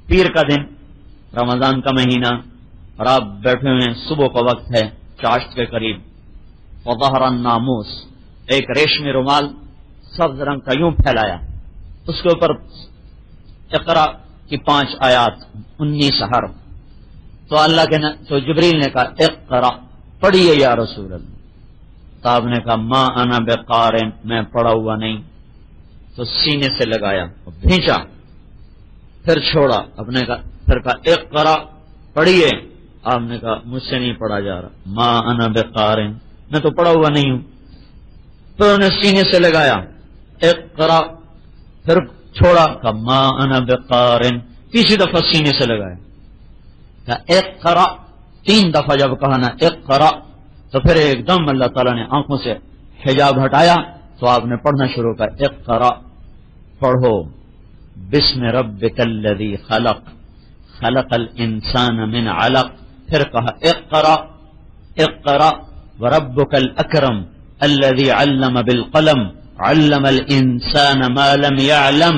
پیر کا دن، رمضان کا مہینہ، اور آپ بیٹھے ہوئے ہیں، صبح کا وقت ہے، چاشت کے قریب، فظہر الناموس، ایک ریشمی رومال سبز رنگ کا یوں پھیلایا، اس کے اوپر اقرا کی 5 آیات، 19 حرف۔ تو جبریل نے کہا اقرا، پڑھیے یا رسول اللہ۔ تو آپ نے کہا ما انا بقارن، میں پڑھا ہوا نہیں۔ تو سینے سے لگایا، بھینچا، پھر چھوڑا، اپنے کا پھر کہا اقرا، پڑھیے۔ آپ نے کہا مجھ سے نہیں پڑھا جا رہا، ما انا بقارن، میں تو پڑھا ہوا نہیں ہوں۔ تو انہوں نے سینے سے لگایا اقرا، پھر چھوڑا، کہا ما انا بقارن، تیسری دفعہ سینے سے لگایا، کہا اقرا۔ 3 دفعہ جب کہا نا اقرا، تو پھر ایک دم اللہ تعالیٰ نے آنکھوں سے حجاب ہٹایا، تو آپ نے پڑھنا شروع کیا، اقرا، پڑھو، بسم ربک الذی خلق، خلق الانسان من علق۔ پھر کہا اقرا وربک الاکرم الذی علم بالقلم علم الانسان ما لم يعلم۔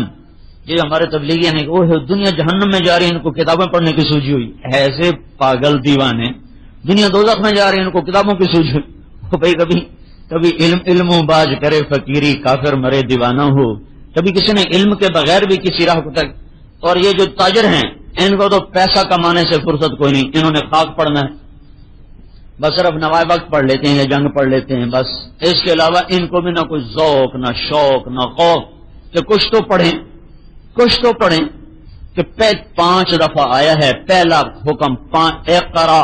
یہ ہمارے تبلیغی ہیں کہ وہ دنیا جہنم میں جا رہی ہے، ان کو کتابیں پڑھنے کی سوچی ہوئی، ایسے پاگل دیوانے، دنیا دوزخ میں جا رہی ہے، ان کو کتابوں کی سوچی ہوئی۔ بھائی کبھی علم و باز کرے فقیری، کافر مرے دیوانہ ہو۔ کبھی کسی نے علم کے بغیر بھی کسی راہ کو تک، اور یہ جو تاجر ہیں ان کو تو پیسہ کمانے سے فرصت کوئی نہیں، انہوں نے خاک پڑھنا ہے، بس صرف نوائے وقت پڑھ لیتے ہیں یا جنگ پڑھ لیتے ہیں، بس اس کے علاوہ ان کو بھی نہ کوئی ذوق، نہ شوق، نہ خوف کہ کچھ تو پڑھیں کہ 5 دفعہ آیا ہے پہلا حکم، اقرا،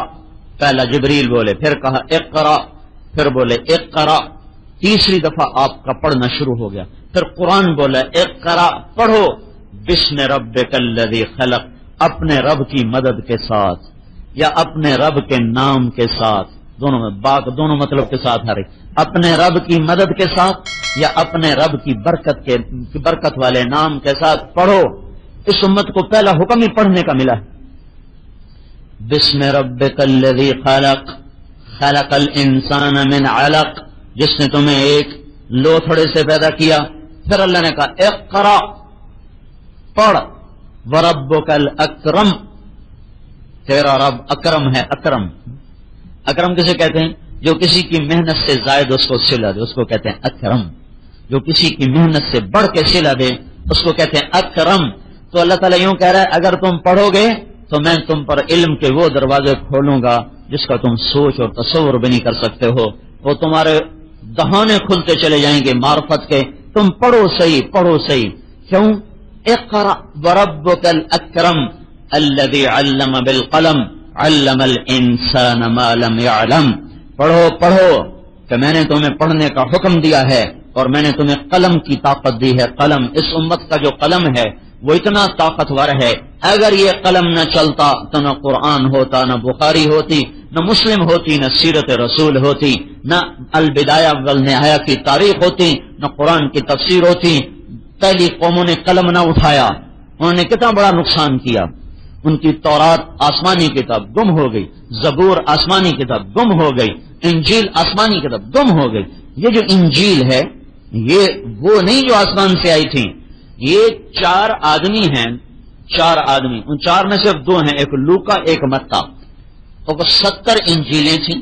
پہلا جبریل بولے، پھر کہا اقرا، پھر بولے اقرا، تیسری دفعہ آپ کا پڑھنا شروع ہو گیا، پھر قرآن بولا اقرا، پڑھو، بسم ربک الذی خلق، اپنے رب کی مدد کے ساتھ یا اپنے رب کے نام کے ساتھ، دونوں میں دونوں مطلب کے ساتھ آ رہی، اپنے رب کی مدد کے ساتھ یا اپنے رب کی برکت والے نام کے ساتھ پڑھو۔ اس امت کو پہلا حکم ہی پڑھنے کا ملا ہے، بسم ربک الذی خلق، خلق الانسان من علق، جس نے تمہیں ایک لوتھڑے سے پیدا کیا۔ پھر اللہ نے کہا اقرا، پڑھ، وربک الاکرم، تیرا رب اکرم ہے۔ اکرم کسے کہتے ہیں؟ جو کسی کی محنت سے زائد اس کو صلہ دے، اس کو کہتے ہیں اکرم۔ جو کسی کی محنت سے بڑھ کے صلہ دے اس کو کہتے ہیں اکرم۔ تو اللہ تعالیٰ یوں کہہ رہا ہے اگر تم پڑھو گے تو میں تم پر علم کے وہ دروازے کھولوں گا جس کا تم سوچ اور تصور بھی نہیں کر سکتے ہو، وہ تمہارے دہانے کھلتے چلے جائیں گے معرفت کے۔ تم پڑھو صحیح، پڑھو صحیح۔ کیوں؟ اقرأ وربک الاکرم الذی علم بالقلم علم الانسان ما لم يعلم، پڑھو پڑھو کہ میں نے تمہیں پڑھنے کا حکم دیا ہے اور میں نے تمہیں قلم کی طاقت دی ہے۔ قلم، اس امت کا جو قلم ہے وہ اتنا طاقتور ہے، اگر یہ قلم نہ چلتا تو نہ قرآن ہوتا، نہ بخاری ہوتی، نہ مسلم ہوتی، نہ سیرت رسول ہوتی، نہ البدایہ والنہایہ کی تاریخ ہوتی، نہ قرآن کی تفسیر ہوتی۔ پہلی قوموں نے قلم نہ اٹھایا، انہوں نے کتنا بڑا نقصان کیا۔ ان کی تورات آسمانی کتاب گم ہو گئی، زبور آسمانی کتاب گم ہو گئی، انجیل آسمانی کتاب گم ہو گئی۔ یہ جو انجیل ہے یہ وہ نہیں جو آسمان سے آئی تھی، یہ 4 آدمی ہیں، 4 آدمی، ان 4 میں صرف 2 ہیں، ایک لوکا ایک متا، تو 70 انجیلیں تھیں،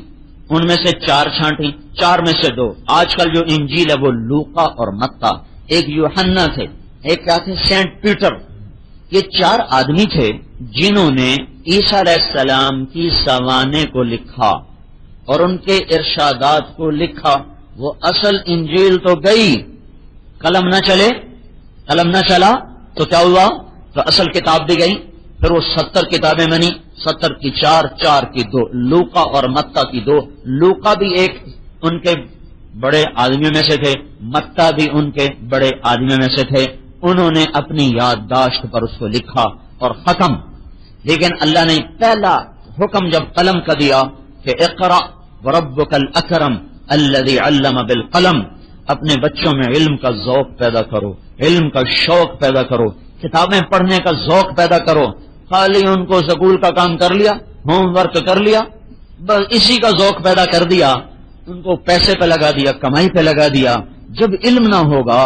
ان میں سے 4 چھانٹی، 4 میں سے 2۔ آج کل جو انجیل ہے وہ لوکا اور متا، ایک یوحنا تھے، ایک کیا تھے سینٹ پیٹر۔ یہ 4 آدمی تھے جنہوں نے عیسیٰ علیہ السلام کی سوانح کو لکھا اور ان کے ارشادات کو لکھا۔ وہ اصل انجیل تو گئی، قلم نہ چلے، قلم نہ چلا تو کیا ہوا؟ تو اصل کتاب بھی گئی۔ پھر وہ 70 کتابیں بنی، 70 کی 4، 4 کی 2، لوکا اور متا کی 2۔ لوکا بھی ایک ان کے بڑے آدمیوں میں سے تھے، متا بھی ان کے بڑے آدمیوں میں سے تھے۔ انہوں نے اپنی یادداشت پر اس کو لکھا اور ختم۔ لیکن اللہ نے پہلا حکم جب قلم کا دیا کہ اقرأ وربک الاکرم الذی علم بالقلم، اپنے بچوں میں علم کا ذوق پیدا کرو، علم کا شوق پیدا کرو، کتابیں پڑھنے کا ذوق پیدا کرو۔ خالی ان کو سکول کا کام کر لیا، ہوم ورک کر لیا، بس اسی کا ذوق پیدا کر دیا، ان کو پیسے پہ لگا دیا، کمائی پہ لگا دیا۔ جب علم نہ ہوگا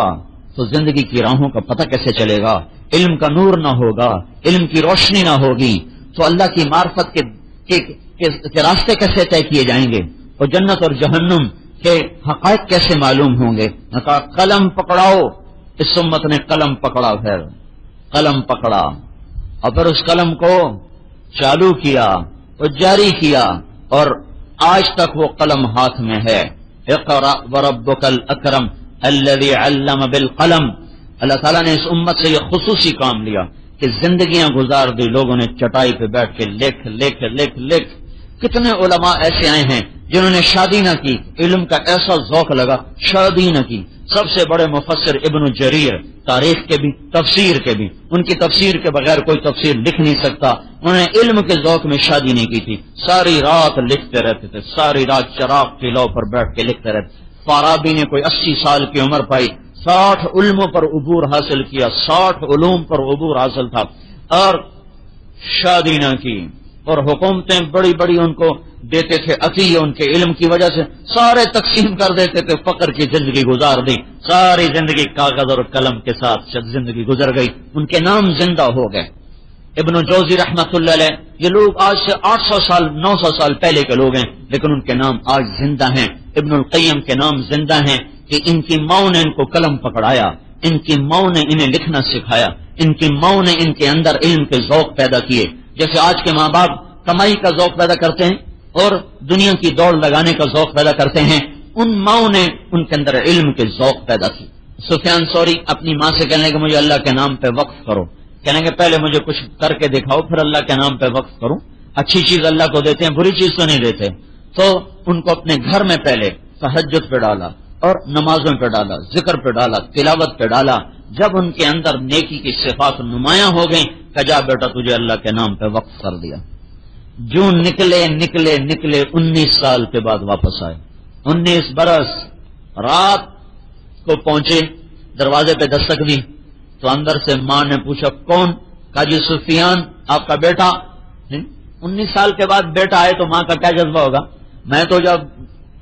تو زندگی کی راہوں کا پتہ کیسے چلے گا؟ علم کا نور نہ ہوگا، علم کی روشنی نہ ہوگی تو اللہ کی معرفت کے راستے کیسے طے کیے جائیں گے اور جنت اور جہنم کے حقائق کیسے معلوم ہوں گے؟ کہا قلم پکڑاؤ۔ اس امت نے قلم پکڑا، پھر قلم پکڑا اور پھر اس قلم کو چالو کیا اور جاری کیا اور آج تک وہ قلم ہاتھ میں ہے۔ اقرأ وربک الاکرم الذی علم بالقلم۔ اللہ تعالیٰ نے اس امت سے یہ خصوصی کام لیا کہ زندگیاں گزار دی لوگوں نے چٹائی پہ بیٹھ کے لکھ لکھ لکھ لکھ۔ کتنے علماء ایسے آئے ہیں جنہوں نے شادی نہ کی، علم کا ایسا ذوق لگا، شادی نہ کی۔ سب سے بڑے مفسر ابن جریر، تاریخ کے بھی تفسیر کے بھی، ان کی تفسیر کے بغیر کوئی تفسیر لکھ نہیں سکتا۔ انہوں نے علم کے ذوق میں شادی نہیں کی تھی، ساری رات لکھتے رہتے تھے، ساری رات چراغ کی لو پر بیٹھ کے لکھتے رہتے۔ فارابی نے کوئی 80 سال کی عمر پائی، 60 علموں پر عبور حاصل کیا، 60 علوم پر عبور حاصل تھا اور شادی نہ کی۔ اور حکومتیں بڑی بڑی ان کو دیتے تھے عطیہ، ان کے علم کی وجہ سے سارے تقسیم کر دیتے تھے، فقر کی زندگی گزار دی، ساری زندگی کاغذ اور قلم کے ساتھ زندگی گزر گئی، ان کے نام زندہ ہو گئے۔ ابن جوزی رحمت اللہ علیہ، یہ لوگ آج سے 800 سال 900 سال پہلے کے لوگ ہیں لیکن ان کے نام آج زندہ ہیں۔ ابن القیم کے نام زندہ ہیں کہ ان کی ماں نے ان کو قلم پکڑایا، ان کی ماں نے انہیں لکھنا سکھایا، ان کی ماں نے ان کے اندر علم کے ذوق پیدا کیے۔ جیسے آج کے ماں باپ کمائی کا ذوق پیدا کرتے ہیں اور دنیا کی دوڑ لگانے کا ذوق پیدا کرتے ہیں، ان ماں نے ان کے اندر علم کے ذوق پیدا کی۔ سفیان ثوری اپنی ماں سے کہنے کہ مجھے اللہ کے نام پہ وقف کرو، کہنے کہ پہلے مجھے کچھ کر کے دکھاؤ پھر اللہ کے نام پہ وقف کروں۔ اچھی چیز اللہ کو دیتے ہیں، بری چیز تو نہیں دیتے۔ تو ان کو اپنے گھر میں پہلے تہجد پہ ڈالا اور نمازوں پہ ڈالا، ذکر پہ ڈالا، تلاوت پہ ڈالا۔ جب ان کے اندر نیکی کی صفات نمایاں ہو گئیں کہ جا بیٹا تجھے اللہ کے نام پہ وقف کر دیا۔ جو نکلے نکلے نکلے 19 سال کے بعد واپس آئے، 19 برس۔ رات کو پہنچے، دروازے پہ دستک دی تو اندر سے ماں نے پوچھا کون؟ کہا جی سفیان آپ کا بیٹا۔ 19 سال کے بعد بیٹا آئے تو ماں کا کیا جذبہ ہوگا؟ میں تو جب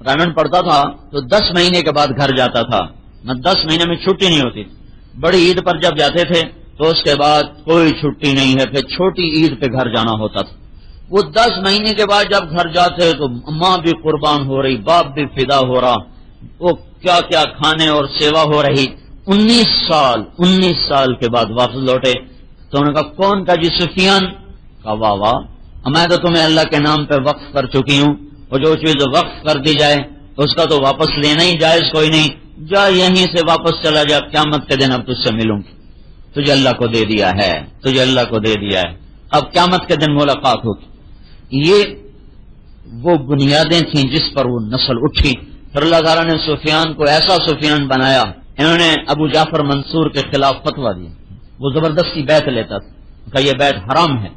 رائمنڈ پڑھتا تھا تو 10 مہینے کے بعد گھر جاتا تھا، نہ 10 مہینے میں چھٹی نہیں ہوتی۔ بڑی عید پر جب جاتے تھے تو اس کے بعد کوئی چھٹی نہیں ہے، پھر چھوٹی عید پہ گھر جانا ہوتا تھا۔ وہ 10 مہینے کے بعد جب گھر جاتے تو ماں بھی قربان ہو رہی، باپ بھی فدا ہو رہا، وہ کیا کیا کھانے اور سیوا ہو رہی۔ 19 سال کے بعد واپس لوٹے تو انہوں نے کہا کون؟ کا جی سفیان۔ کہا واہ واہ، میں تو تمہیں اللہ کے نام پہ وقف کر چکی ہوں، اور جو چیز وقف کر دی جائے اس کا تو واپس لینا ہی جائز کوئی نہیں، جا یہیں سے واپس چلا جا، قیامت کے دن اب تجھ سے ملوں گی، تجھے اللہ کو دے دیا ہے، تجھے اللہ کو دے دیا ہے، اب قیامت کے دن ملاقات ہوگی۔ یہ وہ بنیادیں تھیں جس پر وہ نسل اٹھی. پھر اللہ تعالیٰ نے سفیان کو ایسا سفیان بنایا. انہوں نے ابو جعفر منصور کے خلاف فتویٰ دیا. وہ زبردستی بیعت لیتا تھا کہ یہ بیعت حرام ہے،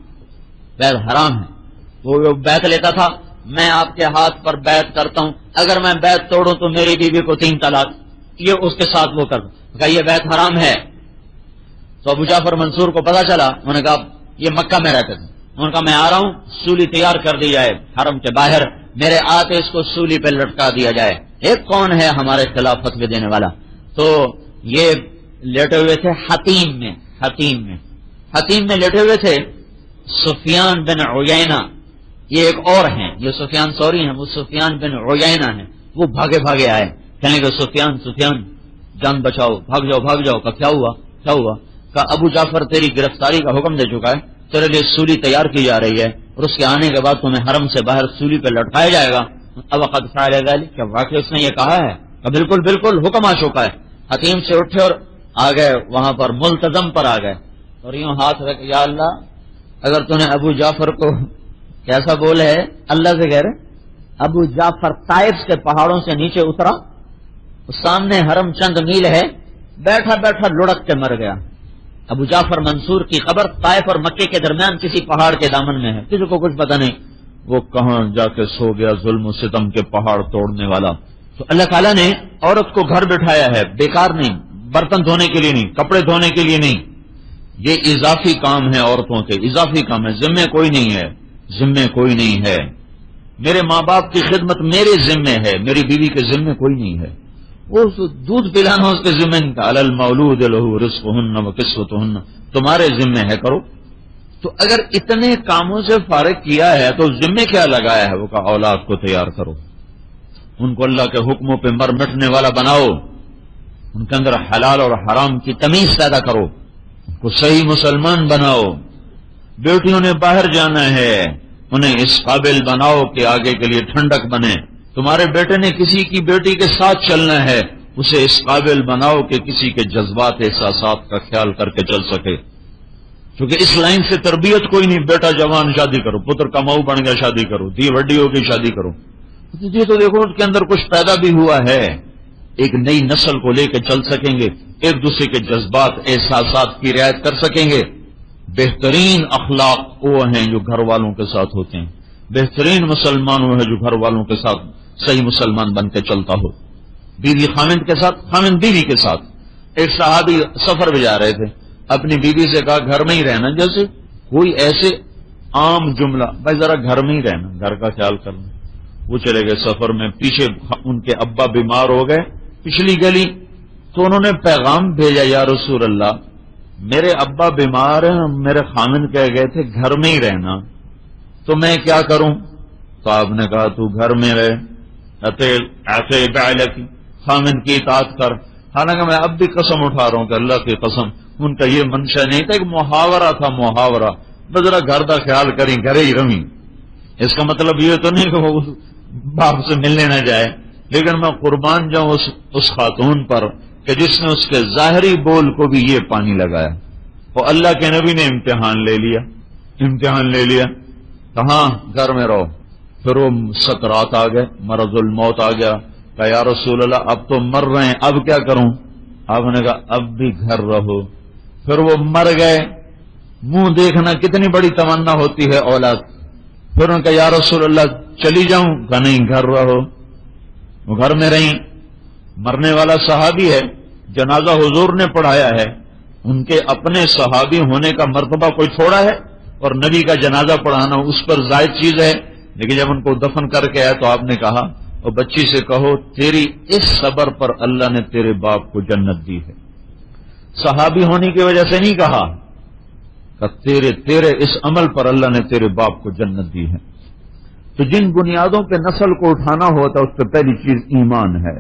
بیعت حرام ہے. وہ بیعت لیتا تھا، میں آپ کے ہاتھ پر بیعت کرتا ہوں، اگر میں بیعت توڑوں تو میری بیوی کو 3 طلاق. یہ اس کے ساتھ وہ کرتا کہ یہ بیعت حرام ہے. تو ابو جعفر منصور کو پتا چلا. انہوں نے کہا یہ مکہ میں رہتے تھے. انہوں نے کہا میں آ رہا ہوں، سولی تیار کر دی جائے حرم کے باہر، میرے آتے اس کو سولی پہ لٹکا دیا جائے. ایک کون ہے ہمارے خلاف فتوی دینے والا؟ تو یہ لیٹے ہوئے تھے حتیم میں لیٹے ہوئے تھے سفیان بن عیینہ. یہ ایک اور ہیں، یہ سفیان ثوری ہیں، وہ سفیان بن عیینہ ہیں. وہ بھاگے آئے، کہنے کہ سفیان جان بچاؤ، بھاگ جاؤ. کہ کیا ہوا؟ کہ ابو جعفر تیری گرفتاری کا حکم دے چکا ہے، تیرے لیے سولی تیار کی جا رہی ہے اور اس کے آنے کے بعد تمہیں حرم سے باہر سولی پہ لٹکایا جائے گا. اب قد فعل ذلک، کیا واقعی اس نے یہ کہا ہے؟ کہ بالکل حکم آ چکا ہے. حتیم سے اٹھے اور آ گئے وہاں پر، ملتزم پر آ گئے اور یوں ہاتھ رکھ، یا اللہ اگر تو نے ابو جعفر کو کیسا بول ہے، اللہ سے کہہ رہے ابو جعفر طائف کے پہاڑوں سے نیچے اترا، سامنے حرم چند میل ہے، بیٹھا لڑک کے مر گیا. ابو جعفر منصور کی قبر طائف اور مکے کے درمیان کسی پہاڑ کے دامن میں ہے، کسی کو کچھ پتہ نہیں وہ کہاں جا کے سو گیا، ظلم و ستم کے پہاڑ توڑنے والا. تو اللہ تعالیٰ نے عورت کو گھر بٹھایا ہے، بیکار نہیں، برتن دھونے کے لیے نہیں، کپڑے دھونے کے لیے نہیں. یہ اضافی کام ہے، عورتوں کے اضافی کام ہے. ذمے کوئی نہیں ہے. میرے ماں باپ کی خدمت میرے ذمے ہے، میری بیوی کے ذمے کوئی نہیں ہے. وہ دودھ پلانا اس کے ذمہ نہیں تھا. علی المولود لہ رزقہن و کسوتہن، تمہارے ذمے ہے، کرو. تو اگر اتنے کاموں سے فارغ کیا ہے تو ذمے کیا لگایا ہے؟ وہ کہ اولاد کو تیار کرو، ان کو اللہ کے حکموں پہ مر مٹنے والا بناؤ، ان کے اندر حلال اور حرام کی تمیز پیدا کرو، ان کو صحیح مسلمان بناؤ. بیٹیوں نے باہر جانا ہے، انہیں اس قابل بناؤ کہ آگے کے لیے ٹھنڈک بنے. تمہارے بیٹے نے کسی کی بیٹی کے ساتھ چلنا ہے، اسے اس قابل بناؤ کہ کسی کے جذبات احساسات کا خیال کر کے چل سکے. کیونکہ اس لائن سے تربیت کوئی نہیں. بیٹا جوان شادی کرو، پتر کماؤ بن گیا شادی کرو، دی وڈی ہو گئی شادی کرو. یہ تو دیکھو اس کے اندر کچھ پیدا بھی ہوا ہے. ایک نئی نسل کو لے کے چل سکیں گے، ایک دوسرے کے جذبات احساسات کی رعایت کر سکیں گے. بہترین اخلاق وہ ہیں جو گھر والوں کے ساتھ ہوتے ہیں. بہترین مسلمان وہ ہے جو گھر والوں کے ساتھ صحیح مسلمان بن کے چلتا ہو. بیوی خامند کے ساتھ، خامند بیوی کے ساتھ. ایک صحابی سفر پہ جا رہے تھے، اپنی بیوی سے کہا گھر میں ہی رہنا. جیسے کوئی ایسے عام جملہ، بھائی ذرا گھر میں ہی رہنا، گھر کا خیال کرنا. وہ چلے گئے سفر میں، پیچھے ان کے ابا بیمار ہو گئے پچھلی گلی. تو انہوں نے پیغام بھیجا، یا رسول اللہ میرے ابا بیمار ہیں، میرے خامند کہہ گئے تھے گھر میں ہی رہنا، تو میں کیا کروں؟ تو آپ نے کہا تو گھر میں رہے، ایسے کی خامند کی اطاعت کر. حالانکہ میں اب بھی قسم اٹھا رہا ہوں کہ اللہ کی قسم ان کا یہ منشا نہیں تھا، ایک محاورہ تھا، محاورہ بس ذرا گھر کا خیال کریں، گھرے ہی رہیں. اس کا مطلب یہ تو نہیں کہ وہ باپ سے ملنے نہ جائے. لیکن میں قربان جاؤں اس خاتون پر کہ جس نے اس کے ظاہری بول کو بھی یہ پانی لگایا. اور اللہ کے نبی نے امتحان لے لیا کہاں گھر میں رہو. پھر وہ سکرات آ گئے، مرض الموت آ گیا. کہا یا رسول اللہ اب تو مر رہے ہیں، اب کیا کروں؟ آپ نے کہا اب بھی گھر رہو. پھر وہ مر گئے. منہ دیکھنا کتنی بڑی تمنا ہوتی ہے اولاد. پھر انہوں نے کہا یا رسول اللہ چلی جاؤں؟ کہا نہیں گھر رہو. وہ گھر میں رہیں. مرنے والا صحابی ہے، جنازہ حضور نے پڑھایا ہے. ان کے اپنے صحابی ہونے کا مرتبہ کوئی تھوڑا ہے، اور نبی کا جنازہ پڑھانا اس پر زائد چیز ہے. لیکن جب ان کو دفن کر کے آیا تو آپ نے کہا اور بچی سے کہو تیری اس صبر پر اللہ نے تیرے باپ کو جنت دی ہے. صحابی ہونے کی وجہ سے نہیں کہا کہ تیرے اس عمل پر اللہ نے تیرے باپ کو جنت دی ہے. تو جن بنیادوں پہ نسل کو اٹھانا ہوتا ہے اس پہ پہلی چیز ایمان ہے.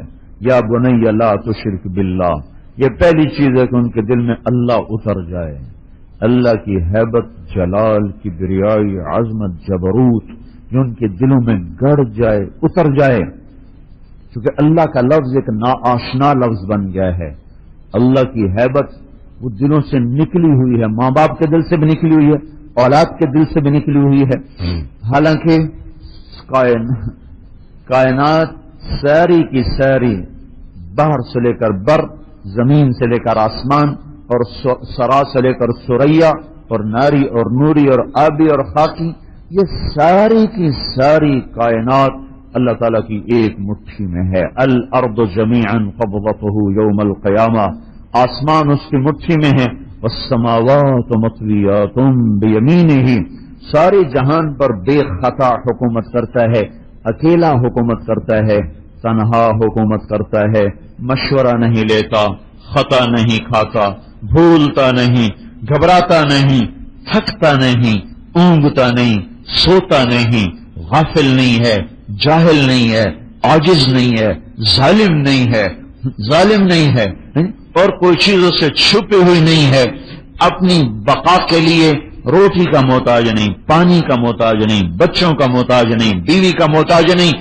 یا بنی لا تشرک باللہ، یہ پہلی چیز ہے کہ ان کے دل میں اللہ اتر جائے. اللہ کی ہیبت، جلال کی بریائی، عظمت، جبروت جو ان کے دلوں میں گڑ جائے، اتر جائے. کیونکہ اللہ کا لفظ ایک ناآشنا لفظ بن گیا ہے. اللہ کی ہیبت وہ دلوں سے نکلی ہوئی ہے، ماں باپ کے دل سے بھی نکلی ہوئی ہے، اولاد کے دل سے بھی نکلی ہوئی ہے. حالانکہ کائنات ساری کی ساری باہر سے لے کر بر، زمین سے لے کر آسمان، اور سرا سے لے کر سریا، اور ناری اور نوری اور آبی اور خاکی، یہ ساری کی ساری کائنات اللہ تعالیٰ کی ایک مٹھی میں ہے. الارض جمیعا قبضته یوم القیامہ، آسمان اس کی مٹھی میں ہے. والسماوات مطویات بیمینہ، سارے جہان پر بے خطا حکومت کرتا ہے، اکیلا حکومت کرتا ہے، تنہا حکومت کرتا ہے، مشورہ نہیں لیتا، خطا نہیں کھاتا، بھولتا نہیں، گھبراتا نہیں، تھکتا نہیں، اونگتا نہیں، سوتا نہیں، غافل نہیں ہے، جاہل نہیں ہے، عاجز نہیں ہے، ظالم نہیں ہے اور کوئی چیزوں سے چھپی ہوئی نہیں ہے. اپنی بقا کے لیے روٹی کا محتاج نہیں، پانی کا محتاج نہیں، بچوں کا محتاج نہیں، بیوی کا محتاج نہیں،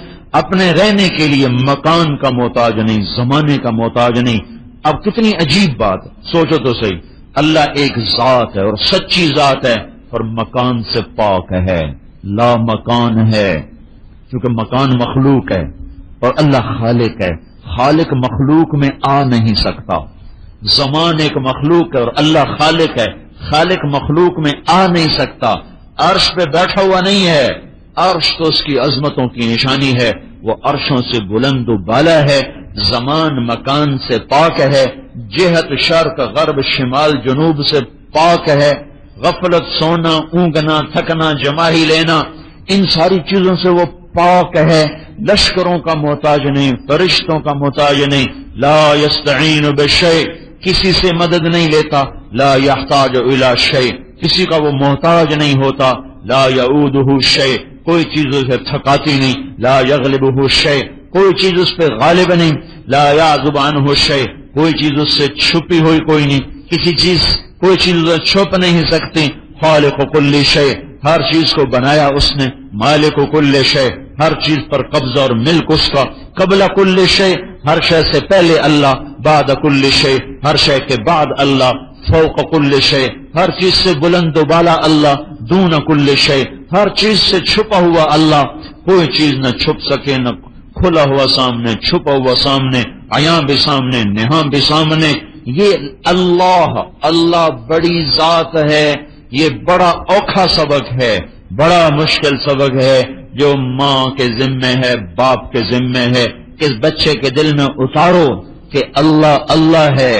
اپنے رہنے کے لیے مکان کا محتاج نہیں، زمانے کا محتاج نہیں. اب کتنی عجیب بات، سوچو تو صحیح. اللہ ایک ذات ہے اور سچی ذات ہے اور مکان سے پاک ہے، لا مکان ہے، کیونکہ مکان مخلوق ہے اور اللہ خالق ہے. خالق مخلوق میں آ نہیں سکتا. زمان ایک مخلوق ہے اور اللہ خالق ہے، خالق مخلوق میں آ نہیں سکتا. عرش پہ بیٹھا ہوا نہیں ہے، عرش تو اس کی عظمتوں کی نشانی ہے، وہ عرشوں سے بلند و بالا ہے. زمان مکان سے پاک ہے، جہت شرق غرب شمال جنوب سے پاک ہے. غفلت، سونا، اونگنا، تھکنا، جماہی لینا، ان ساری چیزوں سے وہ پاک ہے. لشکروں کا محتاج نہیں، فرشتوں کا محتاج نہیں. لا یستعین بشیء، کسی سے مدد نہیں لیتا. لا یحتاج الی شیء، کسی کا وہ محتاج نہیں ہوتا. لا یعودہ شیء، کوئی چیز اسے تھکاتی نہیں. لا یغلبہ شیء، کوئی چیز اس پہ غالب نہیں. لا یعزب عنہ شیء، کوئی چیز اس سے چھپی ہوئی کوئی نہیں. کوئی چیز اسے چھپ نہیں سکتی. خالق کل شیء، ہر چیز کو بنایا اس نے. مالک کل شیء، ہر چیز پر قبضہ اور ملک اس کا. قبل کل شیء، ہر شے سے پہلے اللہ. بعد کل شیء، ہر شے کے بعد اللہ. فوق کل شیء، ہر چیز سے بلند و بالا اللہ. دون کل شیء، ہر چیز سے چھپا ہوا اللہ. کوئی چیز نہ چھپ سکے، نہ کھلا ہوا سامنے، چھپا ہوا سامنے، عیاں بھی سامنے، نہاں بھی سامنے. یہ اللہ بڑی ذات ہے. یہ بڑا اوکھا سبق ہے، بڑا مشکل سبق ہے جو ماں کے ذمے ہے، باپ کے ذمے ہے. اس بچے کے دل میں اتارو کہ اللہ ہے،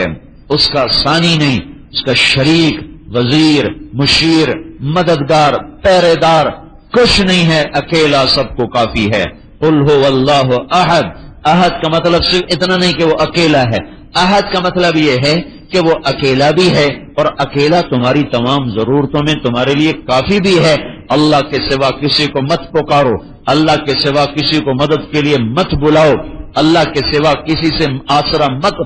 اس کا ثانی نہیں، اس کا شریک، وزیر، مشیر، مددگار، پہرے دار کچھ نہیں ہے. اکیلا سب کو کافی ہے. قل هو اللہ احد. احد کا مطلب صرف اتنا نہیں کہ وہ اکیلا ہے. احد کا مطلب یہ ہے کہ وہ اکیلا بھی ہے اور اکیلا تمہاری تمام ضرورتوں میں تمہارے لیے کافی بھی ہے. اللہ کے سوا کسی کو مت پکارو، اللہ کے سوا کسی کو مدد کے لیے مت بلاؤ، اللہ کے سوا کسی سے آسرا مت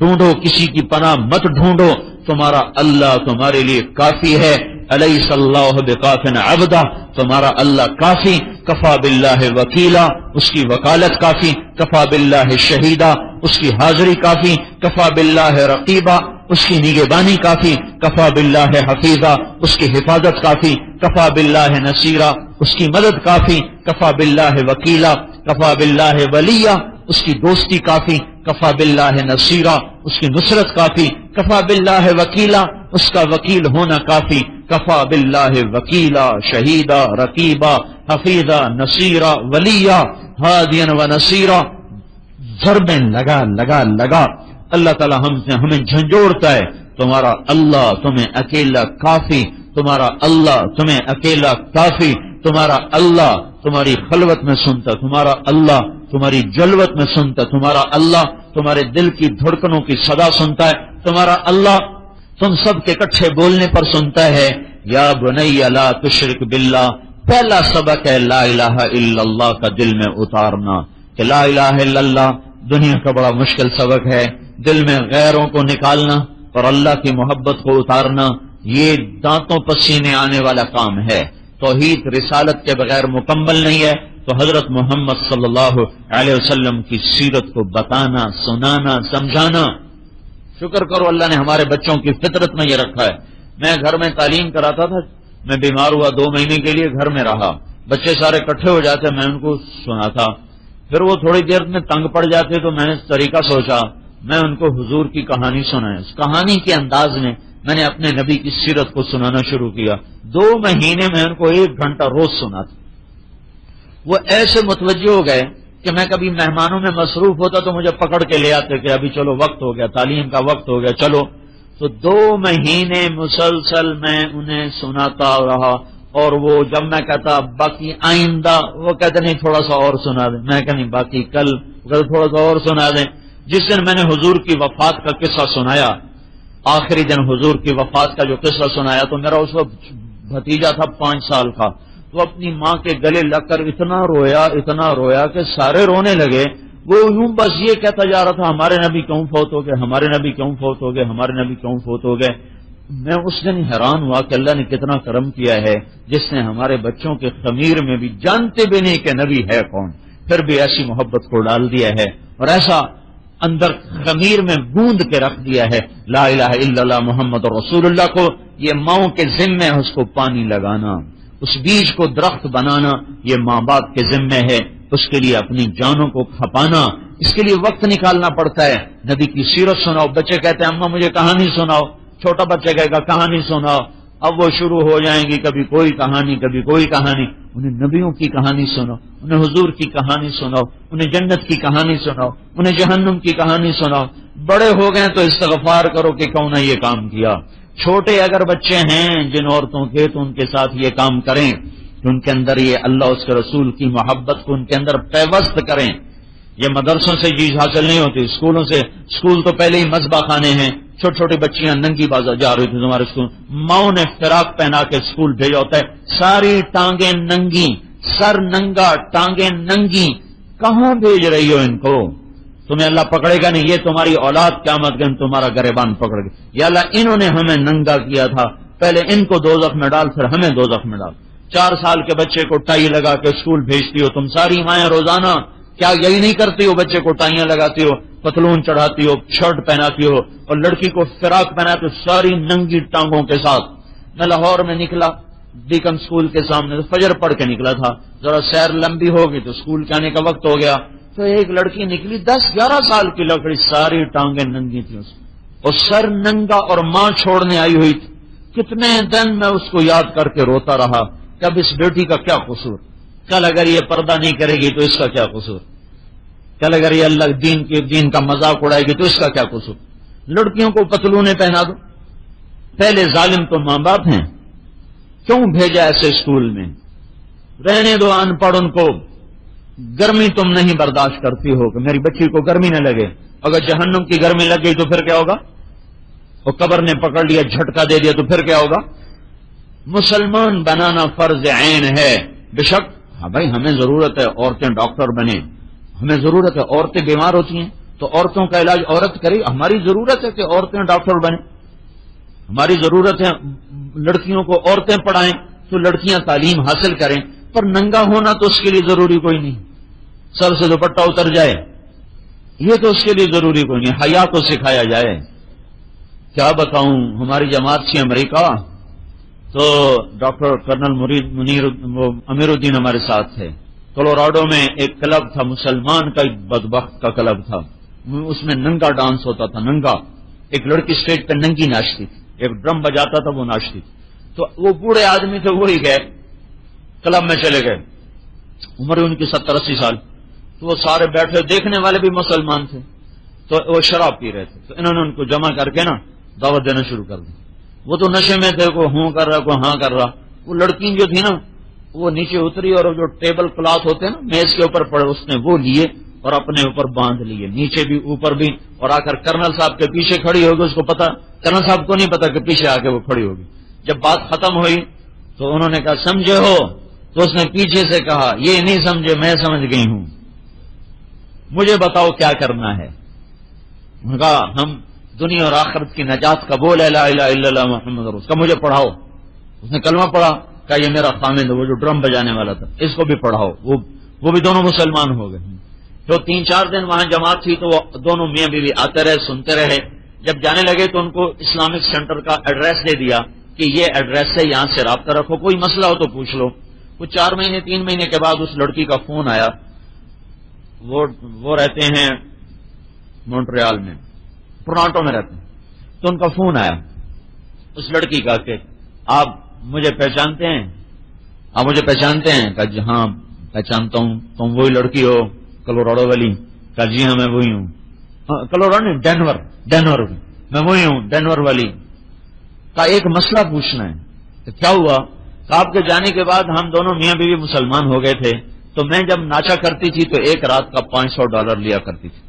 ڈھونڈو، کسی کی پناہ مت ڈھونڈو. تمہارا اللہ تمہارے لیے کافی ہے. الیس اللہ بکاف عبدہ، تمہارا اللہ کافی. کفا باللہ وکیلا، اس کی وکالت کافی. کفا باللہ شہیدہ، اس کی حاضری کافی. کفا باللہ رقیبہ، اس کی نگہبانی کافی. کفا باللہ حفیظہ، اس کی حفاظت کافی. کفا باللہ نصیرہ، اس کی مدد کافی. کفا باللہ وکیلا، کفا باللہ ولیہ، اس کی دوستی کافی. کفا باللہ نصیرہ، اس کی نصرت کافی. کفا باللہ وکیلا، اس کا وکیل ہونا کافی. کفا باللہ وکیلا، شہیدہ، رقیبہ، حفیظہ، نصیرہ، ولیہ، ہادیا و نصیرہ. ضربیں لگا اللہ تعالی ہمیں جھنجھوڑتا ہے. تمہارا اللہ تمہیں اکیلا کافی، تمہارا اللہ تمہیں اکیلا کافی. تمہارا اللہ تمہاری خلوت میں سنتا، تمہارا اللہ تمہاری جلوت میں سنتا، تمہارا اللہ تمہارے دل کی دھڑکنوں کی صدا سنتا ہے. تمہارا اللہ تم سب کے اکٹھے بولنے پر سنتا ہے. یا بنی لا تشرک باللہ، پہلا سبق ہے لا الہ الا اللہ کا دل میں اتارنا. کہ لا الہ الا اللہ دنیا کا بڑا مشکل سبق ہے. دل میں غیروں کو نکالنا اور اللہ کی محبت کو اتارنا، یہ دانتوں پسینے آنے والا کام ہے. توحید رسالت کے بغیر مکمل نہیں ہے. تو حضرت محمد صلی اللہ علیہ وسلم کی سیرت کو بتانا، سنانا، سمجھانا. شکر کرو اللہ نے ہمارے بچوں کی فطرت میں یہ رکھا ہے. میں گھر میں تعلیم کراتا تھا میں بیمار ہوا 2 مہینے کے لیے گھر میں رہا, بچے سارے اکٹھے ہو جاتے, میں ان کو سنا تھا, پھر وہ تھوڑی دیر میں تنگ پڑ جاتے تو میں نے طریقہ سوچا میں ان کو حضور کی کہانی سنایا. اس کہانی کے انداز میں نے اپنے نبی کی سیرت کو سنانا شروع کیا. 2 مہینے میں ان کو 1 گھنٹہ روز سنا تھا. وہ ایسے متوجہ ہو گئے کہ میں کبھی مہمانوں میں مصروف ہوتا تو مجھے پکڑ کے لے آتے کہ ابھی چلو وقت ہو گیا, تعلیم کا وقت ہو گیا, چلو. تو 2 مہینے مسلسل میں انہیں سناتا رہا, اور وہ جب میں کہتا باقی آئندہ, وہ کہتے نہیں تھوڑا سا اور سنا دیں, میں کہ نہیں باقی کل, تھوڑا سا اور سنا دیں. جس دن میں نے حضور کی وفات کا قصہ سنایا, آخری دن حضور کی وفات کا جو قصہ سنایا, تو میرا اس وقت بھتیجا تھا 5 سال کا, تو اپنی ماں کے گلے لگ کر اتنا رویا کہ سارے رونے لگے. وہ یوں بس یہ کہتا جا رہا تھا ہمارے نبی کیوں فوت ہو گئے, ہمارے نبی کیوں فوت ہو گئے, ہمارے نبی کیوں فوت ہو گئے. میں اس دن حیران ہوا کہ اللہ نے کتنا کرم کیا ہے جس نے ہمارے بچوں کے خمیر میں بھی, جانتے بھی نہیں کہ نبی ہے کون, پھر بھی ایسی محبت کو ڈال دیا ہے اور ایسا اندر خمیر میں گوند کے رکھ دیا ہے لا الہ الا اللہ محمد رسول اللہ کو. یہ ماؤں کے ذمے ہے اس کو پانی لگانا, اس بیج کو درخت بنانا یہ ماں باپ کے ذمے ہے, اس کے لیے اپنی جانوں کو کھپانا, اس کے لیے وقت نکالنا پڑتا ہے. نبی کی سیرت سناؤ, بچے کہتے ہیں اماں مجھے کہانی سناؤ, چھوٹا بچہ کہے گا کہانی سناؤ, اب وہ شروع ہو جائیں گی کبھی کوئی کہانی کبھی کوئی کہانی. انہیں نبیوں کی کہانی سناؤ, انہیں حضور کی کہانی سناؤ, انہیں جنت کی کہانی سناؤ, انہیں جہنم کی کہانی سناؤ. بڑے ہو گئے تو استغفار کرو کہ کیوں نہ یہ کام کیا. چھوٹے اگر بچے ہیں جن عورتوں کے, تو ان کے ساتھ یہ کام کریں کہ ان کے اندر یہ اللہ اس کے رسول کی محبت کو ان کے اندر پیوست کریں. یہ مدرسوں سے چیز حاصل نہیں ہوتی, اسکولوں سے. اسکول تو پہلے ہی مذبح خانے ہیں. چھوٹی چھوٹی بچیاں ننگی بازار جا رہی تھی تمہارے اسکول, ماؤں نے فراق پہنا کے اسکول بھیجا ہوتا ہے, ساری ٹانگیں ننگی, سر ننگا, ٹانگیں ننگی. کہاں بھیج رہی ہو ان کو؟ تمہیں اللہ پکڑے گا نہیں, یہ تمہاری اولاد قیامت کے دن تمہارا گریبان پکڑ گئے. یا اللہ انہوں نے ہمیں ننگا کیا تھا, پہلے ان کو دوزخ میں ڈال پھر ہمیں دوزخ میں ڈال. 4 سال کے بچے کو ٹائی لگا کے اسکول بھیجتی ہو تم ساری مائیں روزانہ, کیا یہی نہیں کرتی ہو؟ بچے کو ٹائیاں لگاتی ہو, پتلون چڑھاتی ہو, شرٹ پہناتی ہو, اور لڑکی کو فراق پہناتی ہو ساری ننگی ٹانگوں کے ساتھ. میں لاہور میں نکلا ڈیکن اسکول کے سامنے, تو فجر پڑھ کے نکلا تھا, ذرا سیر لمبی ہوگی تو اسکول کے آنے کا وقت ہو گیا. تو ایک لڑکی نکلی 10-11 سال کی لڑکی, ساری ٹانگیں ننگی تھی اس اور سر ننگا, اور ماں چھوڑنے آئی ہوئی تھی. کتنے دن میں اس کو یاد کر کے روتا رہا کہ اب اس بیٹی کا کیا قصور, کل اگر یہ پردہ نہیں کرے گی تو اس کا کیا قصور, کل اگر یہ اللہ دین کا مذاق اڑائے گی تو اس کا کیا قصور. لڑکیوں کو پتلونے پہنا دو. پہلے ظالم تو ماں باپ ہیں, کیوں بھیجا ایسے اسکول میں؟ رہنے دو ان پڑھ, ان کو گرمی تم نہیں برداشت کرتی ہو کہ میری بچی کو گرمی نہ لگے. اگر جہنم کی گرمی لگ گئی تو پھر کیا ہوگا؟ اور قبر نے پکڑ لیا, جھٹکا دے دیا تو پھر کیا ہوگا؟ مسلمان بنانا فرض عین ہے. بے شک ہاں بھائی, ہمیں ضرورت ہے عورتیں ڈاکٹر بنے, ہمیں ضرورت ہے, عورتیں بیمار ہوتی ہیں تو عورتوں کا علاج عورت کرے. ہماری ضرورت ہے کہ عورتیں ڈاکٹر بنیں, ہماری ضرورت ہے لڑکیوں کو عورتیں پڑھائیں تو لڑکیاں تعلیم حاصل کریں. پر ننگا ہونا تو اس کے لیے ضروری کوئی نہیں, سر سے دوپٹہ اتر جائے یہ تو اس کے لیے ضروری کوئی نہیں, حیا کو سکھایا جائے. کیا بتاؤں, ہماری جماعت تھی امریکہ, تو ڈاکٹر کرنل امیر الدین ہمارے ساتھ تھے. کولوراڈو میں ایک کلب تھا, مسلمان کا ایک بدبخت کا کلب تھا, اس میں ننگا ڈانس ہوتا تھا. ننگا ایک لڑکی اسٹیج پہ ننگی ناچتی تھی, ایک ڈرم بجاتا تھا وہ ناچتی تھی. تو وہ بوڑھے آدمی تھے, وہی گئے کلب میں چلے گئے, عمر ان کی 70-80 سال. تو وہ سارے بیٹھے, دیکھنے والے بھی مسلمان تھے, تو وہ شراب پی رہے تھے. تو انہوں نے ان کو جمع کر کے نا دعوت دینا شروع کر دی. وہ تو نشے میں تھے, کوئی ہوں کر رہا کوئی ہاں کر رہا. وہ لڑکی جو تھی نا وہ نیچے اتری اور جو ٹیبل کلاتھ ہوتے ہیں نا میز کے اوپر پڑے, اس نے وہ لیے اور اپنے اوپر باندھ لیے, نیچے بھی اوپر بھی, اور آ کر کرنل صاحب کے پیچھے کھڑی ہوگی. اس کو پتا, کرنل صاحب کو نہیں پتا کہ پیچھے آ کے وہ کھڑی ہوگی. جب بات ختم ہوئی تو انہوں نے کہا سمجھے ہو؟ تو اس نے پیچھے سے کہا یہ نہیں سمجھے, میں سمجھ گئی ہوں, مجھے بتاؤ کیا کرنا ہے. انہوں نے کہا ہم دنیا اور آخرت کی نجات کا بول ہے لا الہ الا اللہ محمد رسول اللہ, مجھے پڑھاؤ. اس نے کلمہ پڑھا, کہا یہ میرا خامد ہے, وہ جو ڈرم بجانے والا تھا, اس کو بھی پڑھاؤ. وہ بھی دونوں مسلمان ہو گئے. تو 3-4 دن وہاں جماعت تھی, تو وہ دونوں میاں بیوی آتے رہے, سنتے رہے. جب جانے لگے تو ان کو اسلامک سینٹر کا ایڈریس دے دیا کہ یہ ایڈریس ہے، یہاں سے رابطہ رکھو، کوئی مسئلہ ہو تو پوچھ لو۔ کچھ 4 مہینے 3 مہینے کے بعد اس لڑکی کا فون آیا، وہ رہتے ہیں مونٹریال میں، ٹورانٹو میں رہتے ہیں، تو ان کا فون آیا اس لڑکی کا کہ آپ مجھے پہچانتے ہیں؟ آپ مجھے پہچانتے ہیں؟ کہا جی ہاں پہچانتا ہوں، تم وہی لڑکی ہو کلوراڈو والی؟ کہا جی ہاں میں وہی ہوں۔ کلوراڈو نہیں، ڈینور میں وہی ہوں، ڈینور والی۔ کا ایک مسئلہ پوچھنا ہے۔ کہ کیا ہوا؟ آپ کے جانے کے بعد ہم دونوں میاں بیوی مسلمان ہو گئے تھے، تو میں جب ناچا کرتی تھی تو ایک رات کا $500 لیا کرتی تھی،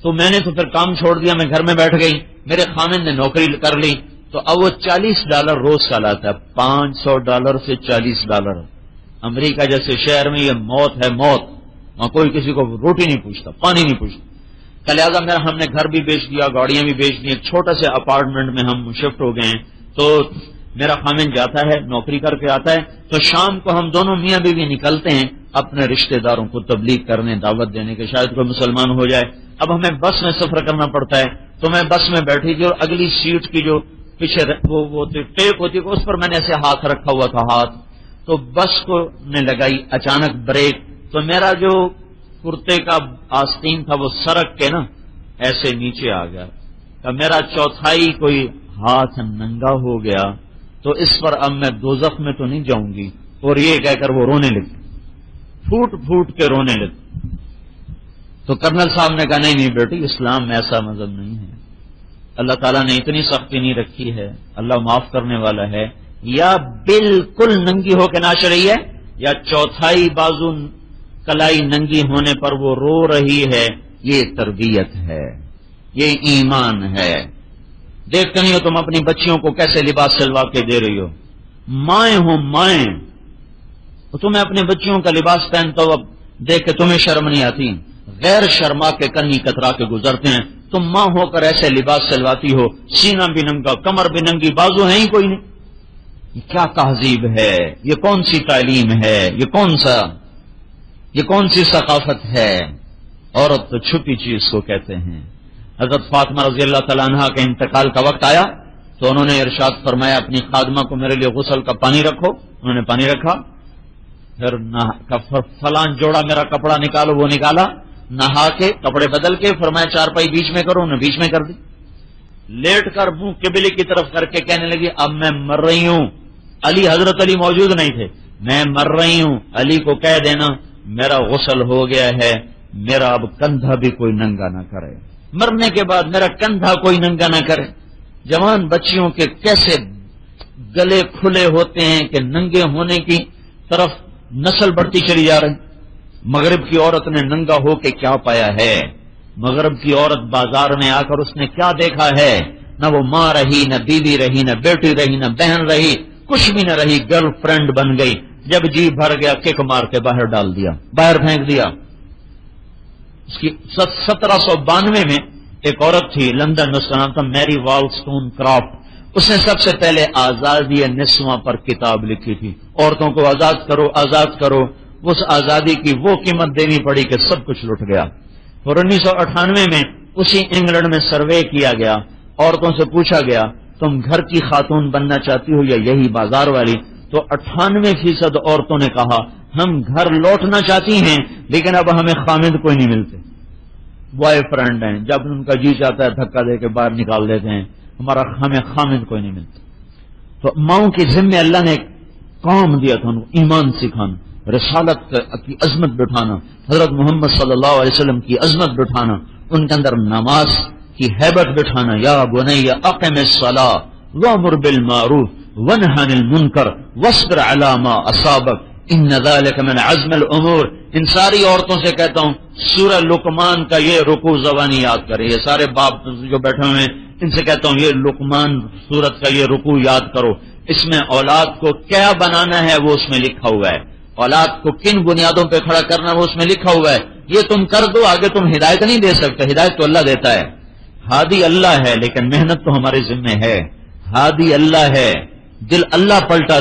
تو میں نے تو پھر کام چھوڑ دیا، میں گھر میں بیٹھ گئی، میرے خامن نے نوکری کر لی، تو اب وہ $40 روز کا لاتا ہے، $500 سے $40۔ امریکہ جیسے شہر میں یہ موت ہے، موت، وہاں کوئی کسی کو روٹی نہیں پوچھتا، پانی نہیں پوچھتا۔ لہٰذا ہم نے گھر بھی بیچ دیا، گاڑیاں بھی بیچ دی، ایک چھوٹا سے اپارٹمنٹ میں ہم شفٹ ہو گئے ہیں۔ تو میرا خامن جاتا ہے، نوکری کر کے آتا ہے، تو شام کو ہم دونوں میاں بیوی نکلتے ہیں اپنے رشتہ داروں کو تبلیغ کرنے، دعوت دینے کے، شاید کوئی مسلمان ہو جائے۔ اب ہمیں بس میں سفر کرنا پڑتا ہے، تو میں بس میں بیٹھی تھی اور اگلی سیٹ کی جو پیچھے وہ ٹیپ ہوتی ہے اس پر میں نے ایسے ہاتھ رکھا ہوا تھا، ہاتھ تو بس کو نے لگائی اچانک بریک، تو میرا جو کرتے کا آستین تھا وہ سرک کے نا ایسے نیچے آ گیا، تو میرا چوتھائی کوئی ہاتھ ننگا ہو گیا، تو اس پر اب میں دوزخ میں تو نہیں جاؤں گی۔ اور یہ کہہ کر وہ رونے لگے، پھوٹ پھوٹ کے رونے لگے۔ تو کرنل صاحب نے کہا نہیں بیٹی، اسلام میں ایسا مذہب نہیں ہے، اللہ تعالیٰ نے اتنی سختی نہیں رکھی ہے، اللہ معاف کرنے والا ہے۔ یا بالکل ننگی ہو کے ناچ رہی ہے، یا چوتھائی بازو کلائی ننگی ہونے پر وہ رو رہی ہے، یہ تربیت ہے، یہ ایمان ہے۔ دیکھتے نہیں ہو تم اپنی بچیوں کو کیسے لباس سلوا کے دے رہی ہو، مائیں ہو مائیں، تو تمہیں اپنے بچیوں کا لباس پہنتا ہو اب دیکھ کے تمہیں شرم نہیں آتی؟ غیر شرما کے کنی کترا کے گزرتے ہیں، تم ماں ہو کر ایسے لباس سلواتی ہو، سینہ بھی ننگا، کمر بھی ننگی، بازو ہے ہی کوئی نہیں۔ یہ کیا تہذیب ہے؟ یہ کون سی تعلیم ہے؟ یہ کون سی ثقافت ہے؟ عورت تو چھپی چیز کو کہتے ہیں۔ حضرت فاطمہ رضی اللہ تعالیٰ عنہ کے انتقال کا وقت آیا تو انہوں نے ارشاد فرمایا اپنی خادمہ کو میرے لیے غسل کا پانی رکھو، انہوں نے پانی رکھا، پھر فلاں جوڑا میرا کپڑا نکالو، وہ نکالا، نہا کے کپڑے بدل کے فرمایا چارپائی بیچ میں کرو، انہوں نے بیچ میں کر دی، لیٹ کر منہ قبلے کی طرف کر کے کہنے لگی اب میں مر رہی ہوں۔ حضرت علی موجود نہیں تھے، میں مر رہی ہوں، علی کو کہہ دینا میرا غسل ہو گیا ہے، میرا اب کندھا بھی کوئی ننگا نہ کرے، مرنے کے بعد میرا کندھا کوئی ننگا نہ کرے۔ جوان بچیوں کے کیسے گلے کھلے ہوتے ہیں کہ ننگے ہونے کی طرف نسل بڑھتی چلی جا رہی۔ مغرب کی عورت نے ننگا ہو کے کیا پایا ہے؟ مغرب کی عورت بازار میں آ کر اس نے کیا دیکھا ہے؟ نہ وہ ماں رہی، نہ بیوی رہی، نہ بیٹی رہی، نہ بہن رہی، کچھ بھی نہ رہی، گرل فرینڈ بن گئی، جب جی بھر گیا کک مار کے باہر ڈال دیا، باہر پھینک دیا۔ اس کی 1792 میں ایک عورت تھی لندن، اس کا نام تھا میری والسٹون کرافٹ، اس نے سب سے پہلے آزادی نسواں پر کتاب لکھی تھی، عورتوں کو آزاد کرو آزاد کرو۔ اس آزادی کی وہ قیمت دینی پڑی کہ سب کچھ لٹ گیا۔ اور 1998 میں اسی انگلینڈ میں سروے کیا گیا، عورتوں سے پوچھا گیا تم گھر کی خاتون بننا چاہتی ہو یا یہی بازار والی؟ تو 98% عورتوں نے کہا ہم گھر لوٹنا چاہتی ہیں لیکن اب ہمیں خامد کوئی نہیں ملتے، بوائے فرینڈ ہیں، جب ان کا جی چاہتا ہے دھکا دے کے باہر نکال دیتے ہیں، ہمیں خامد کوئی نہیں ملتا۔ تو ماؤں کے ذمے اللہ نے کام دیا تھا ان کو، ایمان سکھانا، رسالت کی عظمت بٹھانا، حضرت محمد صلی اللہ علیہ وسلم کی عظمت بٹھانا، ان کے اندر نماز کی ہیبت بٹھانا۔ یا بنی اقم الصلاۃ وامر بالمعروف ونہ عن المنکر واصبر علی ما اصابک ان ذلک من عزم الامور۔ ان ساری عورتوں سے کہتا ہوں سورہ لقمان کا یہ رکوع زبانی یاد کرے، یہ سارے باپ جو بیٹھے ہوئے ہیں ان سے کہتا ہوں یہ لقمان سورت کا یہ رکوع یاد کرو، اس میں اولاد کو کیا بنانا ہے وہ اس میں لکھا ہوا ہے، اولاد کو کن بنیادوں پہ کھڑا کرنا وہ اس میں لکھا ہوا ہے، یہ تم کر دو، آگے تم ہدایت نہیں دے سکتے، ہدایت تو اللہ دیتا ہے، ہادی اللہ ہے لیکن محنت تو ہمارے ذمہ ہے، ہادی اللہ ہے، دل اللہ پلٹا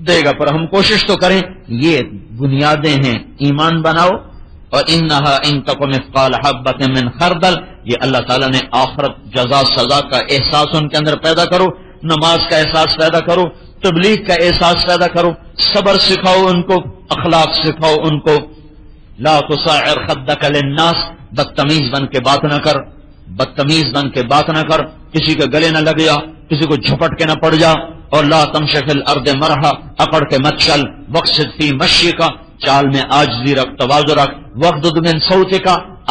دے گا، پر ہم کوشش تو کریں۔ یہ بنیادیں ہیں، ایمان بناؤ، اور انہا ان تک مثقال حبۃ من خردل، یہ اللہ تعالیٰ نے آخرت جزا سزا کا احساس ان کے اندر پیدا کرو۔ نماز کا احساس پیدا کرو، تبلیغ کا احساس پیدا کرو، صبر سکھاؤ ان کو، اخلاق سکھاؤ ان کو. لا تصعر خدک للناس، بدتمیز بن کے بات نہ کر، بدتمیز بن کے بات نہ کر، کسی کے گلے نہ لگ جا، کسی کو جھپٹ کے نہ پڑ جا. اور لا تمشی فی الارض مرحا، اکڑ کے مت چل. واقصد فی مشیک، چال میں عاجزی رکھ، تواضع رکھ. واغضض من صوتک،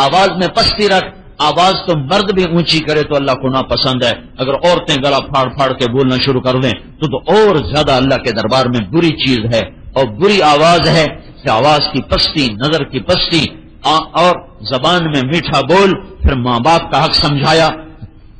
آواز میں پستی رکھ. آواز تو مرد بھی اونچی کرے تو اللہ کو ناپسند ہے، اگر عورتیں گلا پھاڑ پھاڑ کے بولنا شروع کر دیں تو اور زیادہ اللہ کے دربار میں بری چیز ہے اور بری آواز ہے. کہ آواز کی پستی، نظر کی پستی اور زبان میں میٹھا بول. پھر ماں باپ کا حق سمجھایا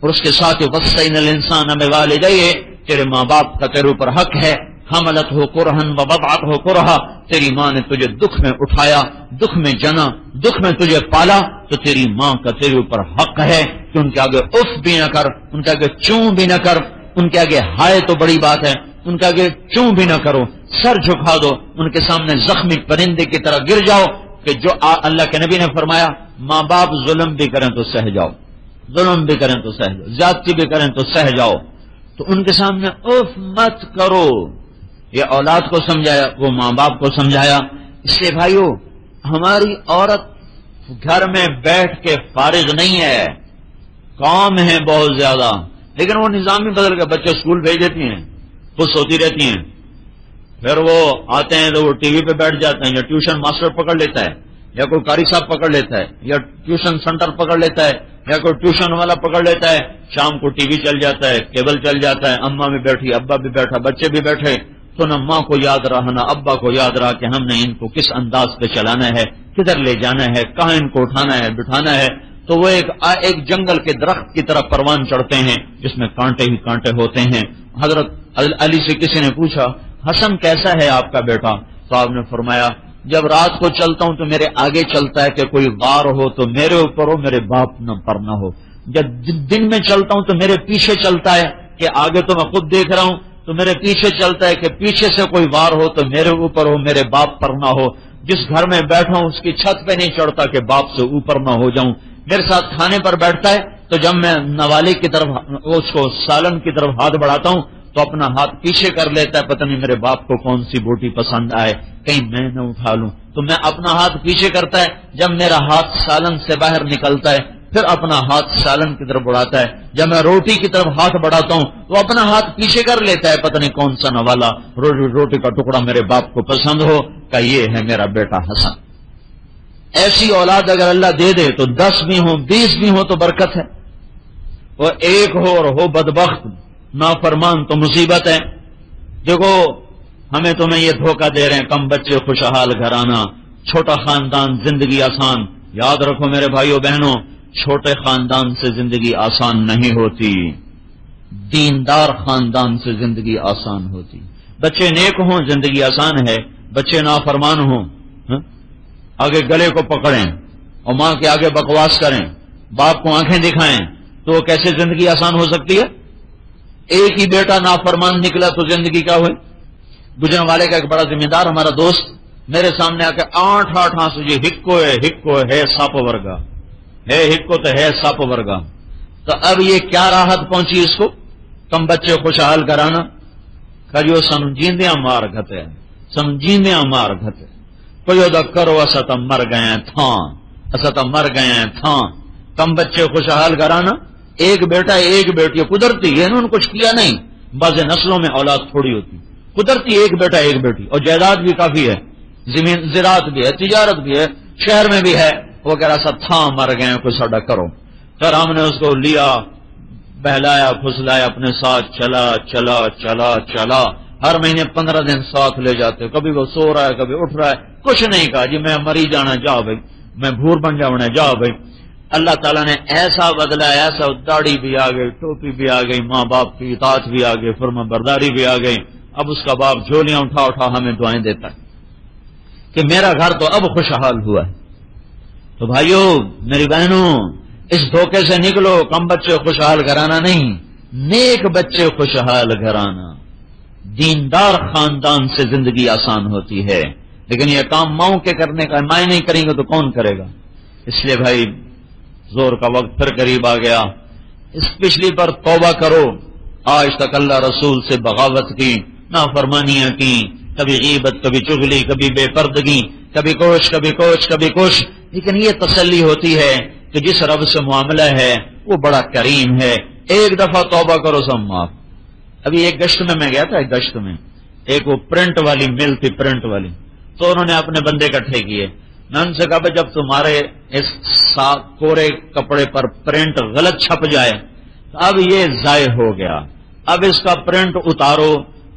اور اس کے ساتھ وصینا الانسان بوالدیہ، تیرے ماں باپ کا تیرے اوپر حق ہے. حملتہ کرہا ووضعتہ کرہا، تیری ماں نے تجھے دکھ میں اٹھایا، دکھ میں جنا، دکھ میں تجھے پالا، تو تیری ماں کا تیرے اوپر حق ہے کہ ان کے آگے اف بھی نہ کر، ان کے آگے چوں بھی نہ کر، ان کے آگے ہائے تو بڑی بات ہے، ان کے آگے چوں بھی نہ کرو، سر جھکا دو، ان کے سامنے زخمی پرندے کی طرح گر جاؤ. کہ جو اللہ کے نبی نے فرمایا ماں باپ ظلم بھی کریں تو سہ جاؤ، ظلم بھی کریں تو سہ جاؤ، زیادتی بھی کریں تو سہ جاؤ. تو ان کے سامنے اف مت کرو. یہ اولاد کو سمجھایا، وہ ماں باپ کو سمجھایا. اس لیے بھائیو، ہماری عورت گھر میں بیٹھ کے فارغ نہیں ہے، کام ہے بہت زیادہ. لیکن وہ نظام ہی بدل گیا، بچے اسکول بھیج دیتی ہیں، خوش ہوتی رہتی ہیں، پھر وہ آتے ہیں تو وہ ٹی وی پہ بیٹھ جاتے ہیں، یا ٹیوشن ماسٹر پکڑ لیتا ہے، یا کوئی قاری صاحب پکڑ لیتا ہے، یا ٹیوشن سینٹر پکڑ لیتا ہے، یا کوئی ٹیوشن والا پکڑ لیتا ہے. شام کو ٹی وی چل جاتا ہے، کیبل چل جاتا ہے، اماں بھی بیٹھی، ابا بھی بیٹھا، بچے بھی بیٹھے. تو نہ ماں کو یاد رہا نہ ابا کو یاد رہا کہ ہم نے ان کو کس انداز پہ چلانا ہے، کدھر لے جانا ہے، کہاں ان کو اٹھانا ہے، بٹھانا ہے. تو وہ ایک جنگل کے درخت کی طرف پروان چڑھتے ہیں جس میں کانٹے ہی کانٹے ہوتے ہیں. حضرت علی سے کسی نے پوچھا حسن کیسا ہے آپ کا بیٹا؟ تو آپ نے فرمایا جب رات کو چلتا ہوں تو میرے آگے چلتا ہے کہ کوئی غار ہو تو میرے اوپر ہو، میرے باپ پر نہ ہو. جب دن میں چلتا ہوں تو میرے پیچھے چلتا ہے کہ آگے تو میں خود دیکھ رہا ہوں، تو میرے پیچھے چلتا ہے کہ پیچھے سے کوئی وار ہو تو میرے اوپر ہو، میرے باپ پر نہ ہو. جس گھر میں بیٹھا ہوں اس کی چھت پہ نہیں چڑھتا کہ باپ سے اوپر نہ ہو جاؤں. میرے ساتھ کھانے پر بیٹھتا ہے تو جب میں نوالے کی طرف اس کو سالن کی طرف ہاتھ بڑھاتا ہوں تو اپنا ہاتھ پیچھے کر لیتا ہے، پتہ نہیں میرے باپ کو کون سی بوٹی پسند آئے، کہیں میں نہ اٹھا لوں. تو میں اپنا ہاتھ پیچھے کرتا ہے، جب میرا ہاتھ سالن سے باہر نکلتا ہے پھر اپنا ہاتھ سالن کی طرف بڑھاتا ہے. جب میں روٹی کی طرف ہاتھ بڑھاتا ہوں تو اپنا ہاتھ پیچھے کر لیتا ہے، پتہ نہیں کون سا نوالا روٹی کا ٹکڑا میرے باپ کو پسند ہو. کہ یہ ہے میرا بیٹا حسن. ایسی اولاد اگر اللہ دے دے تو 10 بھی ہوں 20 بھی ہوں تو برکت ہے، اور ایک ہو اور ہو بدبخت نافرمان تو مصیبت ہے. دیکھو ہمیں تمہیں یہ دھوکہ دے رہے ہیں کم بچے خوشحال گھرانہ، چھوٹا خاندان زندگی آسان. یاد رکھو میرے بھائیو بہنوں، چھوٹے خاندان سے زندگی آسان نہیں ہوتی، دیندار خاندان سے زندگی آسان ہوتی. بچے نیک ہوں زندگی آسان ہے، بچے نافرمان ہوں آگے گلے کو پکڑیں اور ماں کے آگے بکواس کریں، باپ کو آنکھیں دکھائیں تو وہ کیسے زندگی آسان ہو سکتی ہے؟ ایک ہی بیٹا نافرمان نکلا تو زندگی کیا ہوئی؟ گجران والے کا ایک بڑا ذمہ دار ہمارا دوست میرے سامنے آ کے 8 آنسو جی ہکو ہے ساپ ورگا ہے، ہکو تو ہے ساپ ورگا. تو اب یہ کیا راحت پہنچی اس کو؟ کم بچے خوشحال کرانا. کریو سمجھیندیاں مار گھتے، سمجھیندیاں مار گھتے کوئی دا کرو اسا تو مر گئے تھاں، اسا تو مر گئے تھاں. کم بچے خوشحال کرانا. ایک بیٹا ایک بیٹی قدرتی ہے، انہوں نے کچھ کیا نہیں. بعض نسلوں میں اولاد تھوڑی ہوتی، قدرتی ایک بیٹا ایک بیٹی، اور جائیداد بھی کافی ہے، زمین زراعت بھی ہے، تجارت بھی ہے، شہر میں بھی ہے. وہ کہہ رہا سا تھا مر گئے کوئی ساڈا کرو. پھر ہم نے اس کو لیا، بہلایا پھسلایا، اپنے ساتھ چلا چلا چلا چلا. ہر مہینے 15 دن ساتھ لے جاتے، کبھی وہ سو رہا ہے کبھی اٹھ رہا ہے. کچھ نہیں کہا جی میں مری جانا، جا بھائی میں بھور بن جاؤں، جا بھائی. اللہ تعالیٰ نے ایسا بدلا، ایسا داڑھی بھی آ گئی، ٹوپی بھی آ گئی، ماں باپ کی اطاعت بھی آ گئی، فرما برداری بھی آ گئی. اب اس کا باپ جھولیاں اٹھا اٹھا ہمیں دعائیں دیتا ہے کہ میرا گھر تو اب خوشحال ہوا ہے. تو بھائیو میری بہنوں، اس دھوکے سے نکلو. کم بچے خوشحال گھرانا نہیں، نیک بچے خوشحال گھرانا. دیندار خاندان سے زندگی آسان ہوتی ہے، لیکن یہ کام ماؤں کے کرنے کا مائیں نہیں کریں گے تو کون کرے گا؟ اس لیے بھائی زور کا وقت پھر قریب آ گیا. اس پچھلی پر توبہ کرو، آج تک اللہ رسول سے بغاوت کی، نافرمانیاں کی، کبھی غیبت، کبھی چغلی، کبھی بے پردگی، کبھی کوش، کبھی کوش، کبھی کوش، لیکن یہ تسلی ہوتی ہے کہ جس رب سے معاملہ ہے وہ بڑا کریم ہے، ایک دفعہ توبہ کرو سب معاف۔ ابھی ایک گشت میں گیا تھا، ایک گشت میں ایک وہ پرنٹ والی مل تھی، پرنٹ والی، تو انہوں نے اپنے بندے اکٹھے کیے۔ میں ان سے کہا جب تمہارے اس کورے کپڑے پر پرنٹ غلط چھپ جائے تو اب یہ ضائع ہو گیا، اب اس کا پرنٹ اتارو،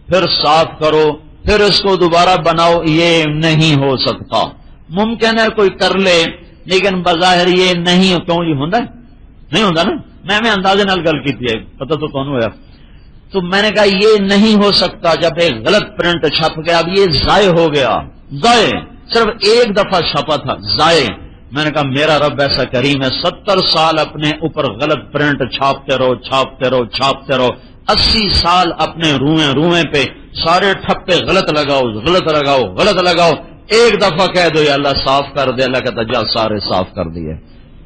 پھر صاف کرو، پھر اس کو دوبارہ بناؤ، یہ نہیں ہو سکتا۔ ممکن ہے کوئی کر لے لیکن بظاہر یہ نہیں، کیوں یہ ہوندا ہے؟ نہیں ہوندا نا، میں اندازے نال گل کی تھی، پتہ تو کون ہوا۔ تو میں نے کہا یہ نہیں ہو سکتا، جب ایک غلط پرنٹ چھپ گیا اب یہ ضائع ہو گیا، ضائع، صرف ایک دفعہ چھپا تھا، ضائع۔ میں نے کہا میرا رب ایسا کریم ہے، 70 سال اپنے اوپر غلط پرنٹ چھاپتے رہو، چھاپتے رہو، چھاپتے رہو، 80 سال اپنے روئیں پہ سارے ٹھپے غلط لگاؤ، غلط لگاؤ، غلط لگاؤ، ایک دفعہ کہہ دو یا اللہ صاف کر دے، اللہ کہتا جا سارے صاف کر دیے،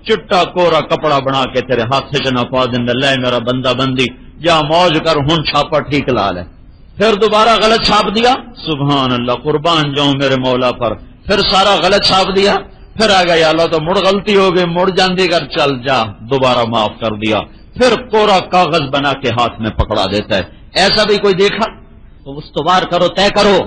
چٹا کورا کپڑا بنا کے تیرے ہاتھ سے نہ پا دیں، اللہ میرا بندہ بندی جا موج کر، ہن چھاپا ٹھیک لال ہے۔ پھر دوبارہ غلط چھاپ دیا، سبحان اللہ، قربان جاؤں میرے مولا پر، پھر سارا غلط چھاپ دیا، پھر آ گیا اللہ تو مڑ غلطی ہو گئی، مڑ جاندی کر، چل جا دوبارہ معاف کر دیا، پھر کورا کاغذ بنا کے ہاتھ میں پکڑا دیتا ہے۔ ایسا بھی کوئی دیکھا؟ تو استوار کرو، طے کرو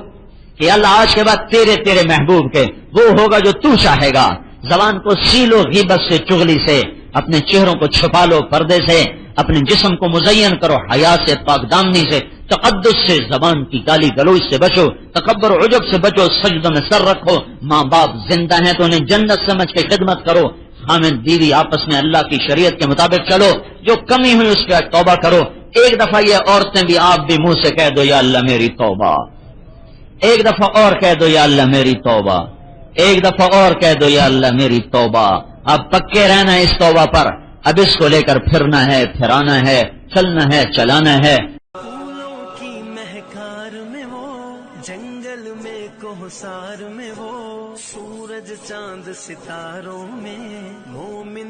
کہ اللہ آج کے بعد تیرے محبوب کے وہ ہوگا جو تو چاہے گا۔ زبان کو سیلو غیبت سے، چغلی سے، اپنے چہروں کو چھپا لو پردے سے، اپنے جسم کو مزین کرو حیا سے، پاک دامنی سے، تقدس سے، زبان کی گالی گلوچ سے بچو، تکبر و عجب سے بچو، سجدوں میں سر رکھو، ماں باپ زندہ ہیں تو انہیں جنت سمجھ کے خدمت کرو، خامد بیوی آپس میں اللہ کی شریعت کے مطابق چلو، جو کمی ہوئی اس پہ توبہ کرو۔ ایک دفعہ یہ عورتیں بھی، آپ بھی منہ سے کہہ دو یا اللہ میری توبہ، ایک دفعہ اور کہہ دو یا اللہ میری توبہ، ایک دفعہ اور کہہ دو یا اللہ میری توبہ۔ اب پکے رہنا ہے اس توبہ پر، اب اس کو لے کر پھرنا ہے، پھرانا ہے، چلنا ہے، چلانا ہے۔ پھولوں کی مہکار میں وہ، جنگل میں کوہسار میں وہ، سورج چاند ستاروں میں مومن